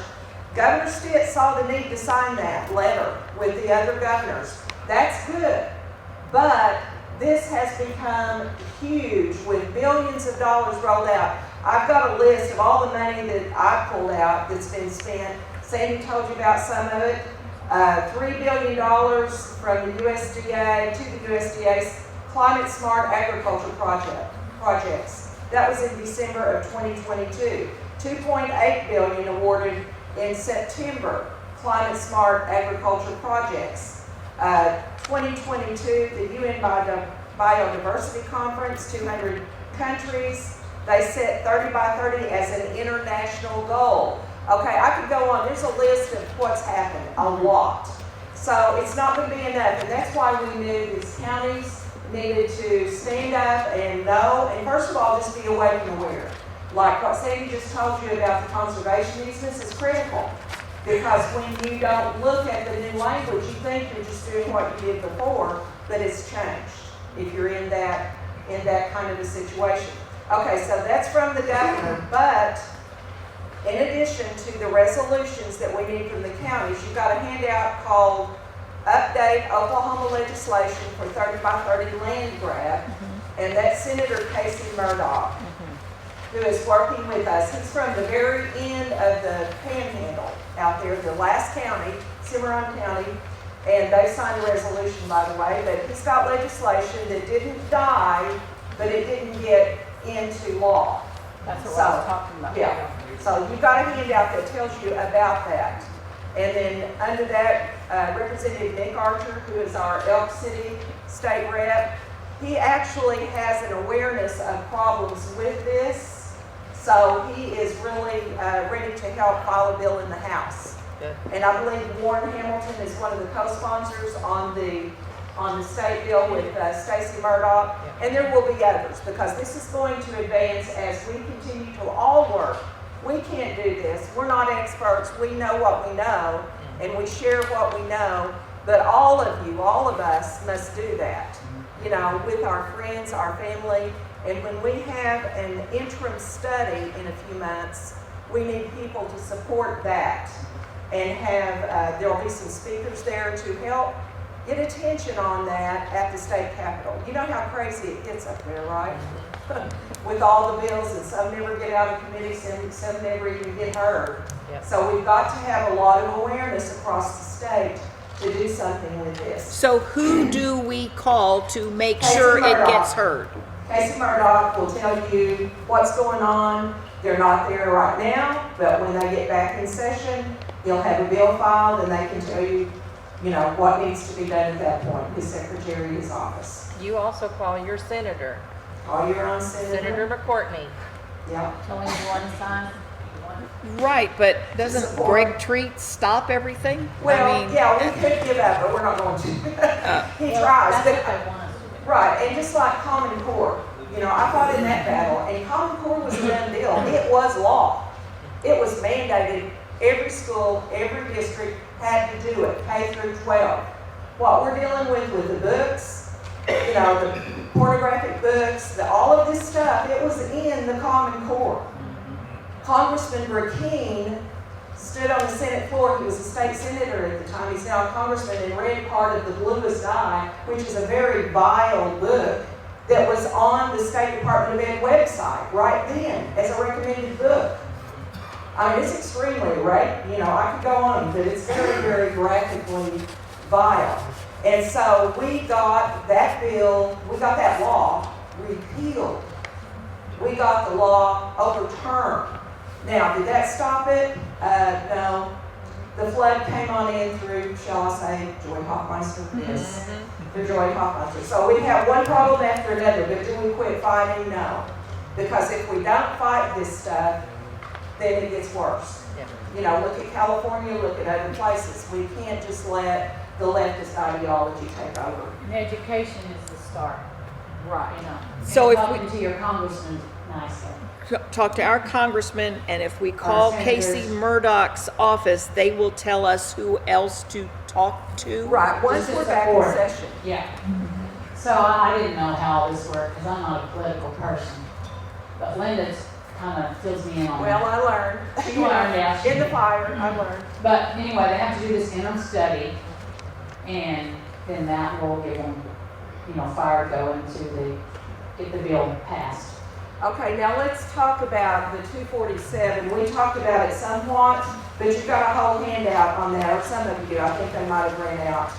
Governor Stitt saw the need to sign that letter with the other governors. That's good. But this has become huge with billions of dollars rolled out. I've got a list of all the money that I pulled out that's been spent. Sandy told you about some of it. $3 billion from the USDA to the USDA's Climate Smart Agriculture projects. That was in December of 2022. 2.8 billion awarded in September, climate smart agriculture projects. 2022, the UN Biodiversity Conference, 200 countries. They set 30 by 30 as an international goal. Okay, I could go on. There's a list of what's happened, a lot. So it's not going to be enough, and that's why we knew these counties needed to stand up and know, and first of all, just be awake and aware. Like what Sandy just told you about the conservation easements is critical, because when you don't look at the new language, you think you're just doing what you did before, but it's changed if you're in that kind of a situation. Okay, so that's from the governor, but in addition to the resolutions that we need from the counties, you've got a handout called Update Oklahoma Legislation for 30 by 30 Land Grab, and that's Senator Casey Murdoch, who is working with us. He's from the very end of the panhandle out there, the last county, Cimarron County, and they signed a resolution, by the way, but he's got legislation that didn't die, but it didn't get into law. That's what I was talking about. Yeah. So you've got a handout that tells you about that. And then under that, Representative Nick Archer, who is our Elk City state rep, he actually has an awareness of problems with this. So he is really ready to help file a bill in the House. Good. And I believe Warren Hamilton is one of the co-sponsors on the state bill with Stacey Murdoch. Yeah. And there will be others, because this is going to advance as we continue to all work. We can't do this. We're not experts. We know what we know, and we share what we know. But all of you, all of us must do that, you know, with our friends, our family. And when we have an interim study in a few months, we need people to support that and have, there'll be some speakers there to help get attention on that at the state capitol. You know how crazy it gets up there, right? With all the bills, and some never get out of committee, some never even get heard. Yep. So we've got to have a lot of awareness across the state to do something with this. So who do we call to make Casey sure it Murdoch. gets heard? Casey Murdoch will tell you what's going on. They're not there right now, but when they get back in session, he'll have a bill filed, and they can tell you, you know, what needs to be done at that point. His secretary, his office. You also call your senator, All your own Senator McCourtney. Yeah. Tell him you want to sign. Right, but doesn't Support. Greg Treat stop everything? Well, I mean, yeah, we could give up, but we're not going to. He Well, tries. That's But what they want us to do. right, and just like Common Core, you know, I fought in that battle, and Common Core was a done deal. It was law. It was mandated. Every school, every district had to do it, K through 12. What we're dealing with the books, you know, the pornographic books, all of this stuff, it was in the Common Core. Congressman Burkeen stood on the Senate floor. He was a state senator at the time. He's now a congressman, and read part of The Bluest Eye, which is a very vile book that was on the State Department of Ed website right then as a recommended book. I mean, it's extremely right. You know, I could go on, but it's very, very graphically vile. And so we got that bill, we got that law repealed. We got the law overturned. Now, did that stop it? No. The flood came on in through, shall I say, Joy Hoffmeister? Yes. The Joy Hoffmeister. So we have one problem after another, but do we quit fighting? No. Because if we don't fight this stuff, then it gets worse. Yeah. You know, look at California, look at other places. We can't just let the leftist ideology take over. And education is the start. Right. You know. So And if we- talking to your congressman nicely. talk to our congressman, and if we call senators. Casey Murdoch's office, they will tell us who else to talk to. Right, once Just we're back in support. session. Yeah. So I didn't know how all this worked, because I'm not a political person. But Linda's kind of fills me in on Well, that. I learned. She learned, yeah. In the fire, I learned. But anyway, they have to do this interim study, and then that will give them, you know, fire going to get the bill passed. Okay, now let's talk about the 247. We talked about it somewhat, but you've got a whole handout on that, or some of you, I think they might have ran out.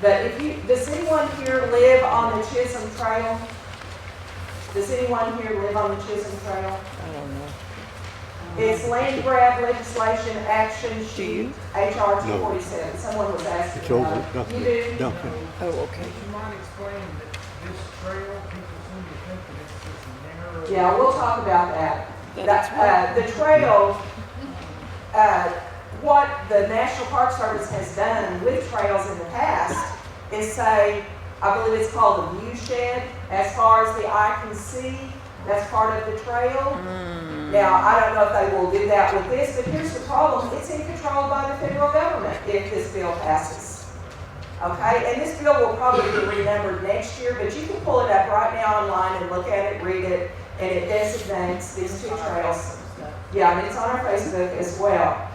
But if you, does anyone here live on the Chisholm Trail? Does anyone here live on the Chisholm Trail? I don't know. It's land grab legislation action Do sheet, you? HR No. 247. Someone was asking It's over about at it. Duncan. You do? Duncan. Oh, okay. Would you mind explaining that this trail, people seem to think that it's this narrow? Yeah, we'll talk about that. That The trail, what the National Park Service has done with trails in the past is say, I believe it's called the view shed, as far as the eye can see, that's part of the trail. Now, I don't know if they will do that with this, but here's the problem, it's in control by the federal government if this bill passes. Okay, and this bill will probably be renumbered next year, but you can pull it up right now online and look at it, read it, and it designates these two trails. Yeah, and it's on our Facebook as well.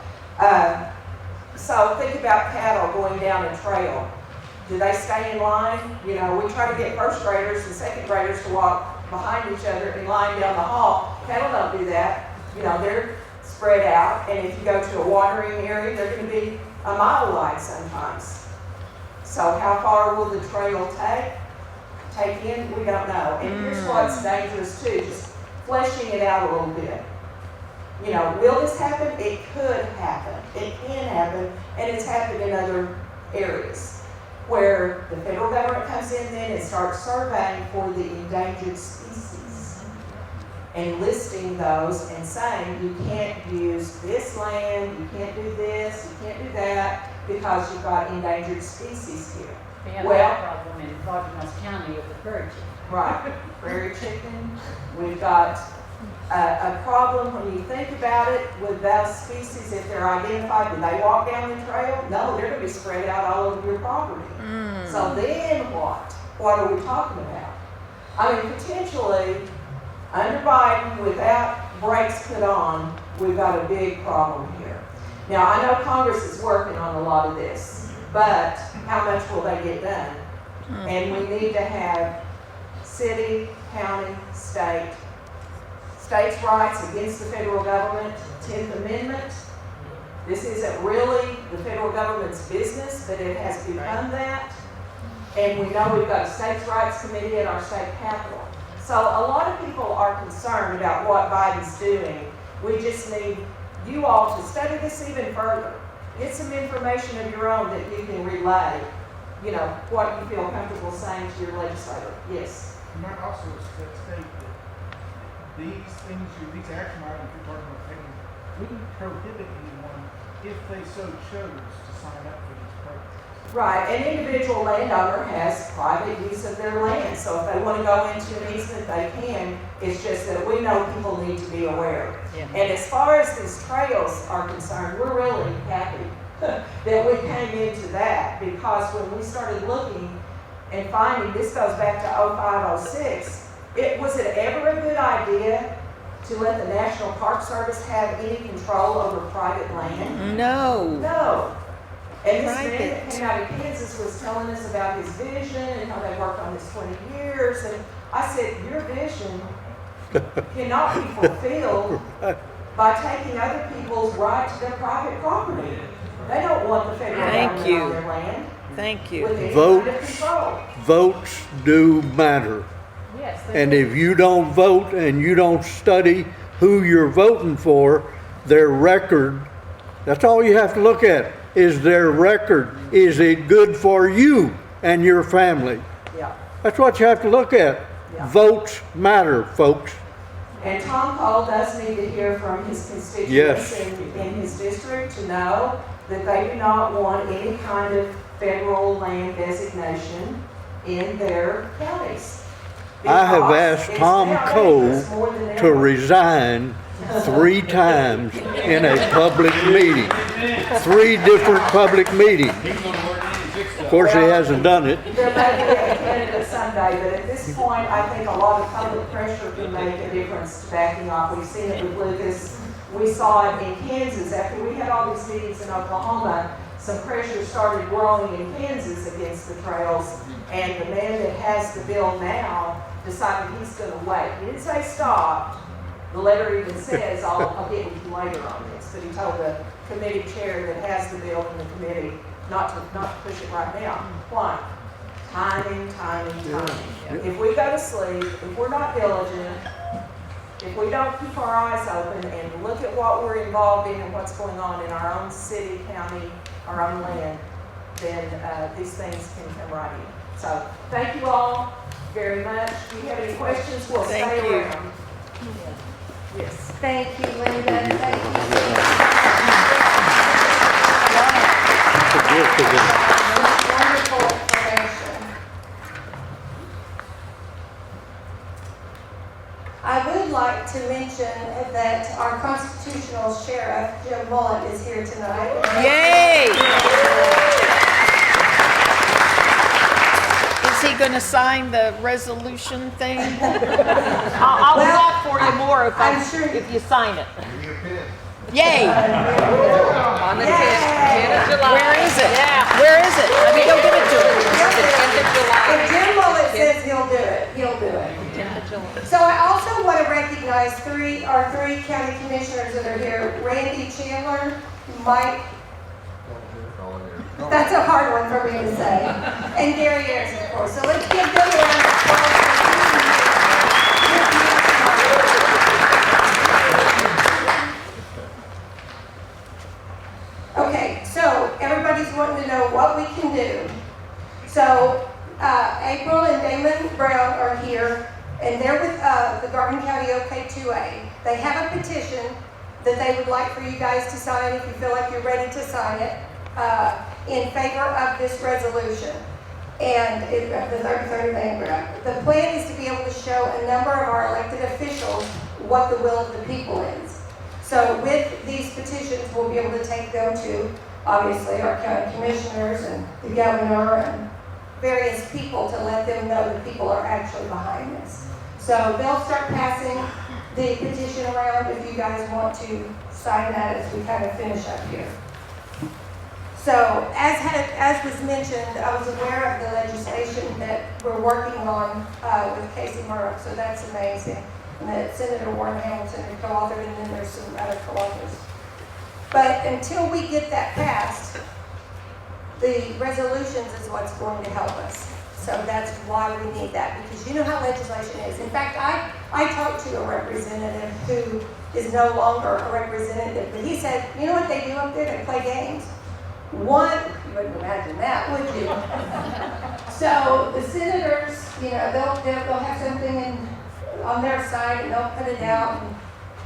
So think about cattle going down a trail. Do they stay in line? You know, we try to get first graders and second graders to walk behind each other in line down the hall. Cattle don't do that. You know, they're spread out, and if you go to a watering area, they're going to be a mile wide sometimes. So how far will the trail take in? We don't know. And here's what's dangerous too, just fleshing it out a little bit. You know, will this happen? It could happen. It can happen, and it's happened in other areas where the federal government comes in then and starts surveying for the endangered species and listing those and saying you can't use this land, you can't do this, you can't do that because you've got endangered species here. We have Well- that problem in Rogers County with the prairie chicken. Right, prairie chicken. We've got a problem when you think about it with those species, if they're identified, do they walk down the trail? No, they're going to be spread out all over your property. So then what? What are we talking about? I mean, potentially, under Biden, without brakes put on, we've got a big problem here. Now, I know Congress is working on a lot of this, but how much will they get done? And we need to have city, county, states' rights against the federal government, 10th Amendment. This isn't really the federal government's business, but it has become that. And we know we've got a states' rights committee at our state capitol. So a lot of people are concerned about what Biden's doing. We just need you all to study this even further. Get some information of your own that you can relay, you know, what you feel comfortable saying to your legislator. Yes. You might also state that these things, these action items you're talking about taking, wouldn't prohibit anyone if they so chose to sign up for these programs. Right, an individual landowner has private use of their land, so if they want to go into an easement, they can. It's just that we know people need to be aware. Yeah. And as far as these trails are concerned, we're really happy that we came into that, because when we started looking and finding, this goes back to 05, 06, was it ever a good idea to let the National Park Service have any control over private land? No. No. And this man Private. that came out of Kansas was telling us about his vision and how they worked on this 20 years. And I said, your vision cannot be fulfilled by taking other people's right to their private property. They don't want the federal Thank government you. on their land Thank with you. any kind of Votes. control. Votes do matter. Yes. they And do. if you don't vote and you don't study who you're voting for, their record, that's all you have to look at, is their record. Is it good for you and your family? Yeah. That's what you have to look at. Yeah. Votes matter, folks. And Tom Cole does need to hear from his constituents Yes. in his district to know that they do not want any kind of federal land designation in their counties. I have Because asked it's Tom now Cole dangerous more than to ever. resign 3 times in a public meeting. 3 different public meetings. Of course, he hasn't done it. There may be a candidate someday, but at this point, I think a lot of public pressure can make a difference to backing off. We've seen it with Lucas. We saw it in Kansas. After we had all these meetings in Oklahoma, some pressure started growing in Kansas against the trails, and the man that has the bill now decided he's going to wait. He didn't say stop. The letter even says, I'll get with you later on this, but he told the committee chair that has the bill in the committee not to push it right now. Why? timing. If we go to sleep, if we're not diligent, if we don't keep our eyes open and look at what we're involved in and what's going on in our own city, county, our own land, then these things can come right in. So thank you all very much. Do you have any questions? We'll Thank stay you. around. Yes. Thank you, Linda. Thank you. Wonderful information. I would like to mention that our constitutional sheriff, Jim Mullet, is here tonight. Yay! Is he gonna sign the resolution thing? I'll Well, clap for you more I'm sure- if you sign it. Yay! On the 10th of July. Where is it? Where is it? Let me go give it to him. The 10th of July. If Jim Mullet says he'll do it, he'll do it. 10th of July. So I also want to recognize our three county commissioners that are here. Randy Chandler, Mike, that's a hard one for me to say, and Gary Ayers, of course. So let's give them a round of applause. Okay, so everybody's wanting to know what we can do. So April and Damon Brown are here, and they're with the Garvin County OK2A. They have a petition that they would like for you guys to sign if you feel like you're ready to sign it in favor of this resolution. And the 33rd Land Grant. The plan is to be able to show a number of our elected officials what the will of the people is. So with these petitions, we'll be able to take them to, obviously, our county commissioners and the governor and various people to let them know that people are actually behind this. So they'll start passing the petition around if you guys want to sign that as we kind of finish up here. So as was mentioned, I was aware of the legislation that we're working on with Casey Murrow, so that's amazing. And that Senator Warren Hamilton had co-authored, and then there's some other co-authors. But until we get that passed, the resolutions is what's going to help us. So that's why we need that, because you know how legislation is. In fact, I talked to a representative who is no longer a representative, but he said, you know what they do up there? They play games. You wouldn't imagine that, would you? So the senators, you know, they'll have something on their side, and they'll put it out,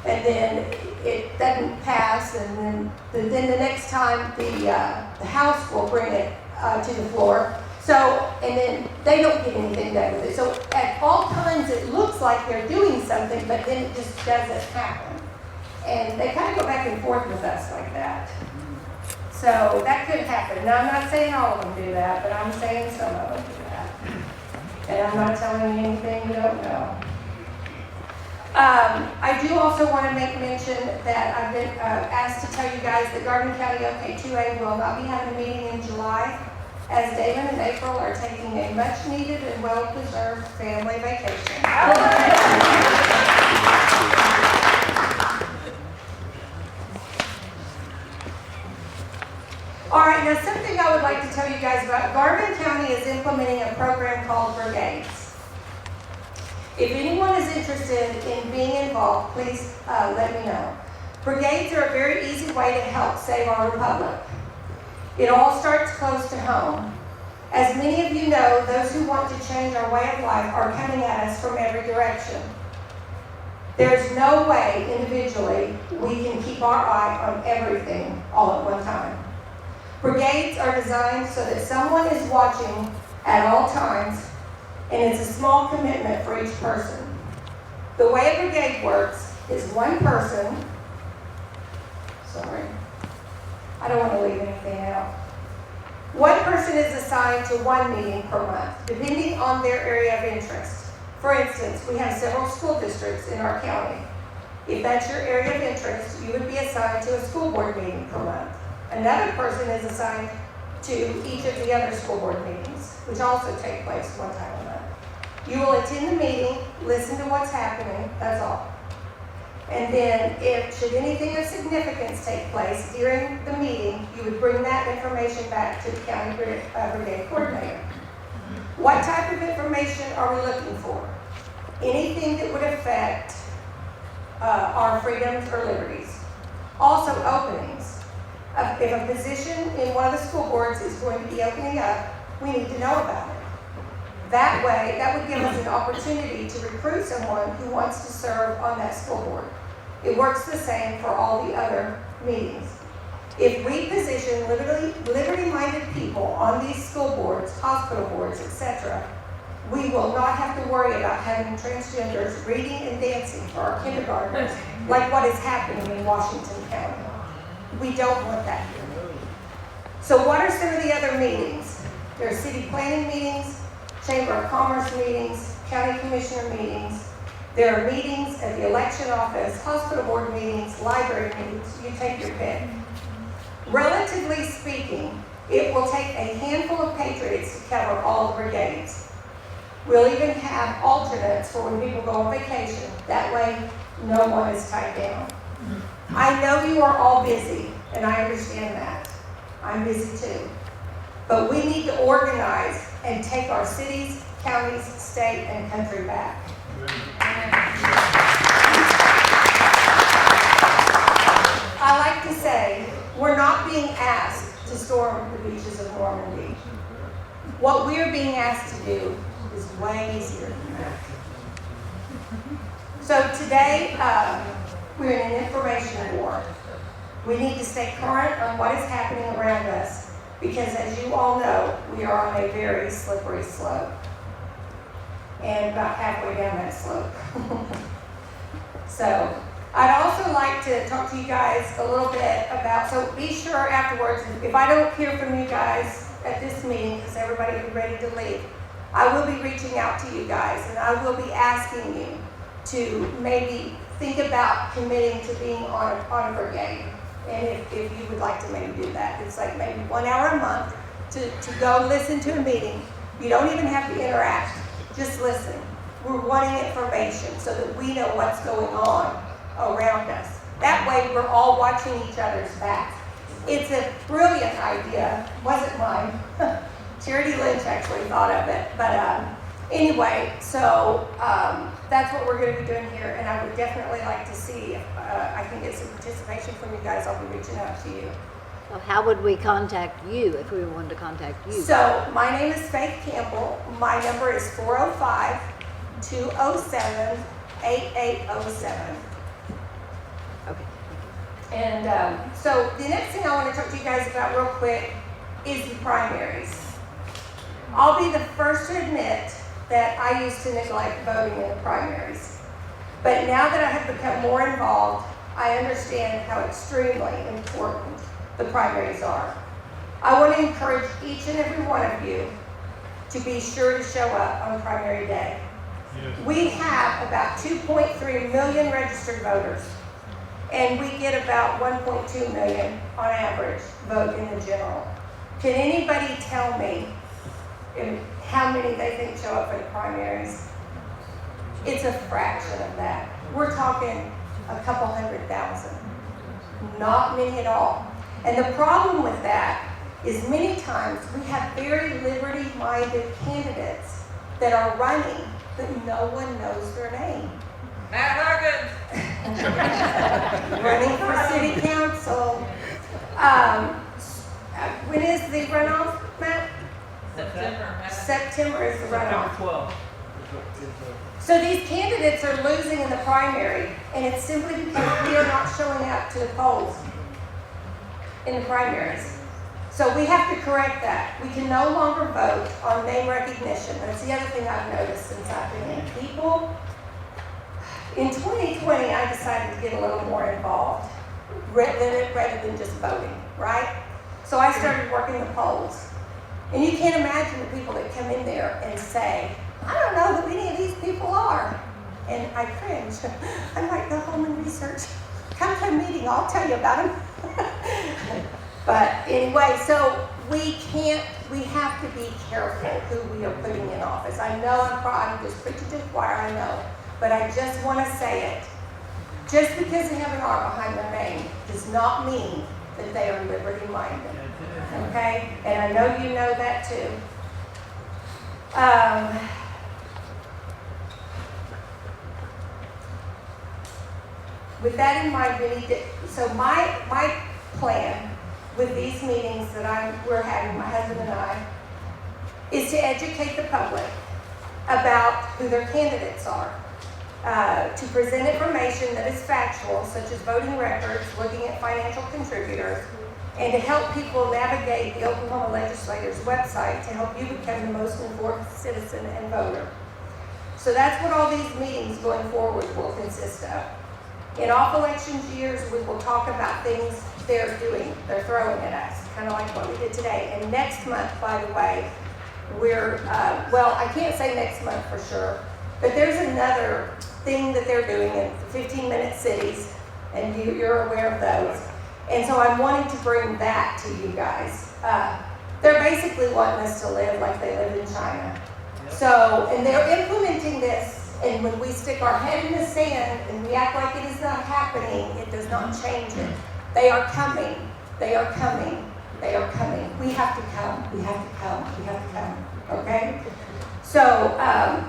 and then it doesn't pass, and then the next time the House will bring it to the floor. So, and then they don't get anything done with it. So at all times it looks like they're doing something, but then it just doesn't happen. And they kind of go back and forth with us like that. So that could happen. Now, I'm not saying all of them do that, but I'm saying some of them do that. And I'm not telling you anything you don't know. I do also want to make mention that I've been asked to tell you guys that Garvin County OK2A will not be having a meeting in July, as Damon and April are taking a much-needed and well-deserved family vacation. All right, now something I would like to tell you guys about. Garvin County is implementing a program called Brigades. If anyone is interested in being involved, please let me know. Brigades are a very easy way to help save our republic. It all starts close to home. As many of you know, those who want to change our way of life are coming at us from every direction. There's no way individually we can keep our eye on everything all at one time. Brigades are designed so that someone is watching at all times, and it's a small commitment for each person. The way a brigade works is one person, I don't want to leave anything out. One person is assigned to one meeting per month, depending on their area of interest. For instance, we have several school districts in our county. If that's your area of interest, you would be assigned to a school board meeting per month. Another person is assigned to each of the other school board meetings, which also take place one time a month. You will attend the meeting, listen to what's happening, that's all. And then should anything of significance take place during the meeting, you would bring that information back to the county brigade coordinator. What type of information are we looking for? Anything that would affect our freedoms or liberties. Also, openings. If a position in one of the school boards is going to be opening up, we need to know about it. That way, that would give us an opportunity to recruit someone who wants to serve on that school board. It works the same for all the other meetings. If we position liberty-minded people on these school boards, hospital boards, etc., we will not have to worry about having transgenders reading and dancing for our kindergartners like what is happening in Washington County. We don't want that here. So what are some of the other meetings? There are city planning meetings, Chamber of Commerce meetings, county commissioner meetings. There are meetings at the election office, hospital board meetings, library meetings. You take your pick. Relatively speaking, it will take a handful of patriots to cover all the brigades. We'll even have alternates for when people go on vacation. That way, no one is tied down. I know you are all busy, and I understand that. I'm busy too. But we need to organize and take our cities, counties, state, and country back. I like to say, we're not being asked to storm the beaches of Normandy. What we're being asked to do is way easier than that. So today, we're in an information war. We need to stay current on what is happening around us because, as you all know, we are on a very slippery slope. And about halfway down that slope. So, I'd also like to talk to you guys a little bit about, so be sure afterwards, if I don't hear from you guys at this meeting, because everybody will be ready to leave, I will be reaching out to you guys, and I will be asking you to maybe think about committing to being on a brigade. And if you would like to maybe do that, it's like maybe 1 hour a month to go listen to a meeting. You don't even have to interact, just listen. We're wanting information so that we know what's going on around us. That way we're all watching each other's backs. It's a brilliant idea, wasn't mine. Charity Lynch actually thought of it, but anyway, so that's what we're going to be doing here, and I would definitely like to see if I can get some participation from you guys. I'll be reaching out to you. So how would we contact you if we wanted to contact you? So my name is Faith Campbell. My number is 405-207-8807. Okay. And so the next thing I want to talk to you guys about real quick is the primaries. I'll be the first to admit that I used to neglect voting in the primaries. But now that I have become more involved, I understand how extremely important the primaries are. I want to encourage each and every one of you to be sure to show up on primary day. Yes. We have about 2.3 million registered voters, and we get about 1.2 million on average vote in the general. Can anybody tell me how many they think show up for the primaries? It's a fraction of that. We're talking a couple 100,000. Not many at all. And the problem with that is many times we have very liberty-minded candidates that are running, but no one knows their name. Matt Huggins. Running for city council. When is the runoff, Matt? September is the runoff. September 12th. So these candidates are losing in the primary, and it's simply because we are not showing up to the polls in the primaries. So we have to correct that. We can no longer vote on name recognition. That's the other thing I've noticed since I've been in. People, in 2020, I decided to get a little more involved rather than just voting, right? So I started working the polls. And you can't imagine the people that come in there and say, I don't know who any of these people are. And I cringe. I might go home and research. Come to a meeting, I'll tell you about them. But anyway, so we have to be careful who we are putting in office. I know I'm just preaching to the choir, I know. But I just want to say it. Just because they have an R behind their name does not mean that they are liberty-minded. Okay? And I know you know that too. With that in mind, we need to, so my plan with these meetings that we're having, my husband and I, is to educate the public about who their candidates are. To present information that is factual, such as voting records, looking at financial contributors, and to help people navigate the Oklahoma legislators' website to help you become the most informed citizen and voter. So that's what all these meetings going forward will consist of. In off-election years, we will talk about things they're doing, they're throwing at us, kind of like what we did today. And next month, by the way, we're, well, I can't say next month for sure, but there's another thing that they're doing in 15-minute cities, and you're aware of those. And so I'm wanting to bring that to you guys. They're basically wanting us to live like they live in China. So, and they're implementing this, and when we stick our head in the sand and we act like it is not happening, it does not change it. They are coming. They are coming. They are coming. We have to come. We have to come. We have to come. Okay? So,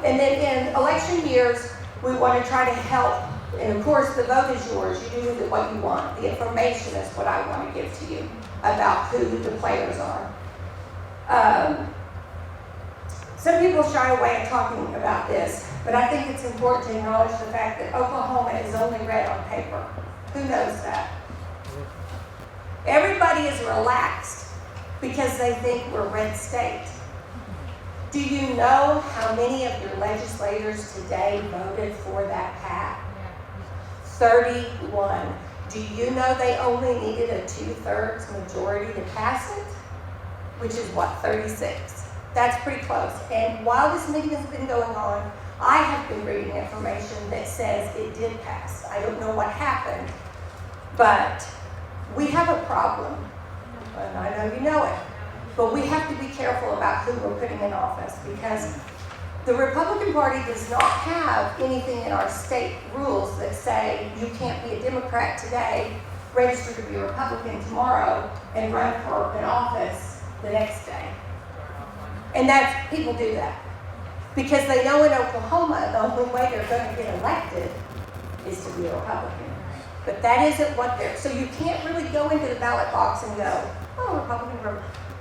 and then in election years, we want to try to help. And of course, the vote is yours. You do with it what you want. The information is what I want to give to you about who the players are. Some people shy away at talking about this, but I think it's important to acknowledge the fact that Oklahoma is only red on paper. Who knows that? Everybody is relaxed because they think we're a red state. Do you know how many of your legislators today voted for that PAC? 31. Do you know they only needed a 2/3 majority to pass it? Which is what, 36? That's pretty close. And while this meeting has been going on, I have been reading information that says it did pass. I don't know what happened, but we have a problem, and I know you know it, but we have to be careful about who we're putting in office, because the Republican Party does not have anything in our state rules that say you can't be a Democrat today, register to be a Republican tomorrow, and run for an office the next day. And people do that because they know in Oklahoma the only way they're going to get elected is to be a Republican. But that isn't what they're, so you can't really go into the ballot box and go, oh, Republican.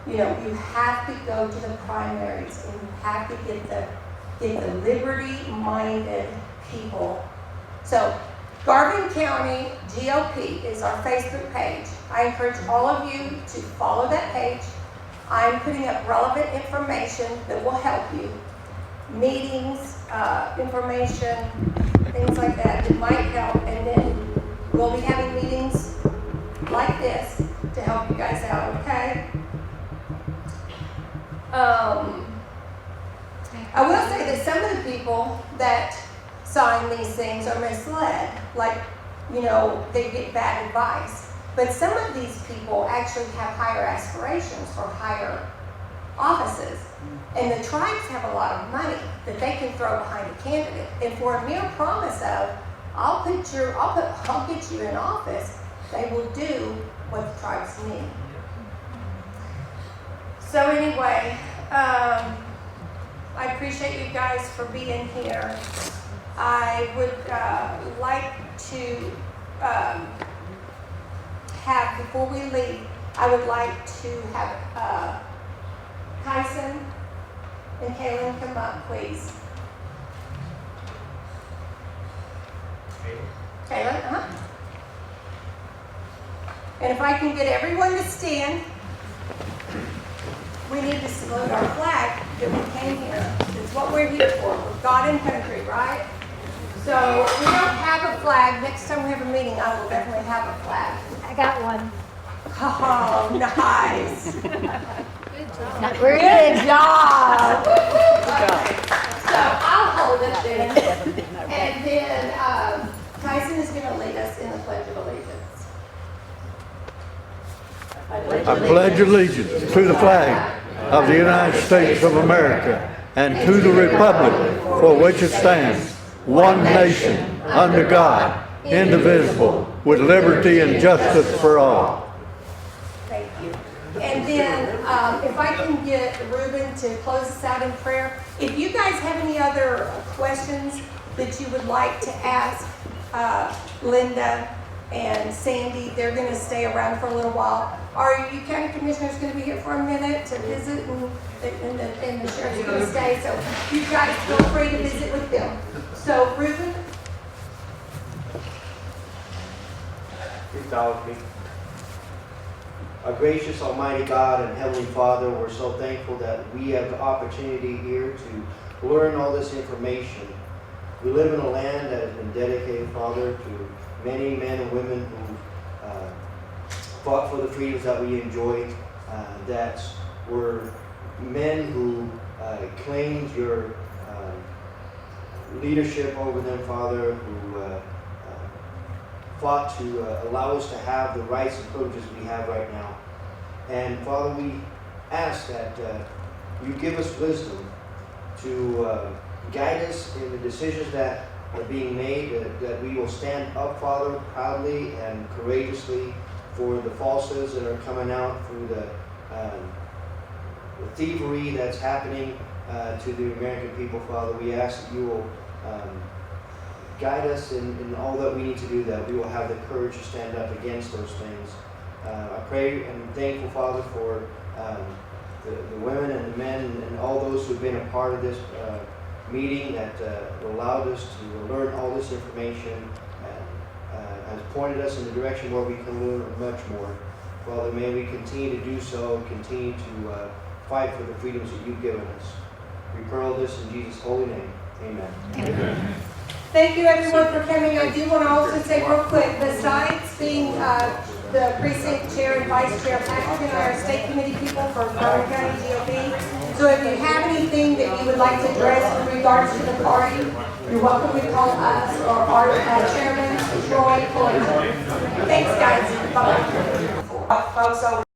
You know, you have to go to the primaries and you have to get the liberty-minded people. So Garvin County GOP is our Facebook page. I encourage all of you to follow that page. I'm putting up relevant information that will help you. Meetings, information, things like that might help. And then we'll be having meetings like this to help you guys out, okay? I will say that some of the people that sign these things are misled. Like, you know, they get bad advice. But some of these people actually have higher aspirations for higher offices. And the tribes have a lot of money that they can throw behind a candidate. And for a mere promise of, I'll get you in office, they will do what the tribes need. So anyway, I appreciate you guys for being here. I would like to before we leave, I would like to have Tyson and Kaylin come up, please. Kaylin, And if I can get everyone to stand, we need to salute our flag that we came here. It's what we're here for. We're God and country, right? So we don't have a flag. Next time we have a meeting, I will definitely have a flag. I got one. Oh, nice. Very Good job. So I'll hold it then. And then Tyson is going to lead us in the Pledge of Allegiance. I pledge allegiance to the flag of the United States of America and to the republic for which it stands, one nation, under God, indivisible, with liberty and justice for all. Thank you. And then, if I can get Ruben to close us out in prayer. If you guys have any other questions that you would like to ask, Linda and Sandy, they're gonna stay around for a little while. Are you county commissioners gonna be here for a minute to visit, and the sheriff's gonna stay? So you guys feel free to visit with them. So Ruben? Please bow with me. Our gracious Almighty God and Heavenly Father, we're so thankful that we have the opportunity here to learn all this information. We live in a land that has been dedicated, Father, to many men and women who fought for the freedoms that we enjoyed, that were men who claimed your leadership over them, Father, who fought to allow us to have the rights and privileges we have right now. And Father, we ask that you give us wisdom to guide us in the decisions that are being made, that we will stand up, Father, proudly and courageously for the falsehoods that are coming out through the thievery that's happening to the American people, Father. We ask that you will guide us in all that we need to do, that we will have the courage to stand up against those things. I pray and I'm thankful, Father, for the women and the men and all those who have been a part of this meeting that allowed us to learn all this information and has pointed us in the direction where we can learn much more. Father, may we continue to do so, continue to fight for the freedoms that you've given us. We pray all this in Jesus' holy name. Amen. Amen. Thank you everyone for coming. I do want to also say real quick, besides being the precinct chair and vice chair, Patrick and I are state committee people for Garvin County GOP. So if you have anything that you would like to address in regards to the party, you're welcome to call us or our chairman, Troy. Thanks guys. Bye-bye. Folks over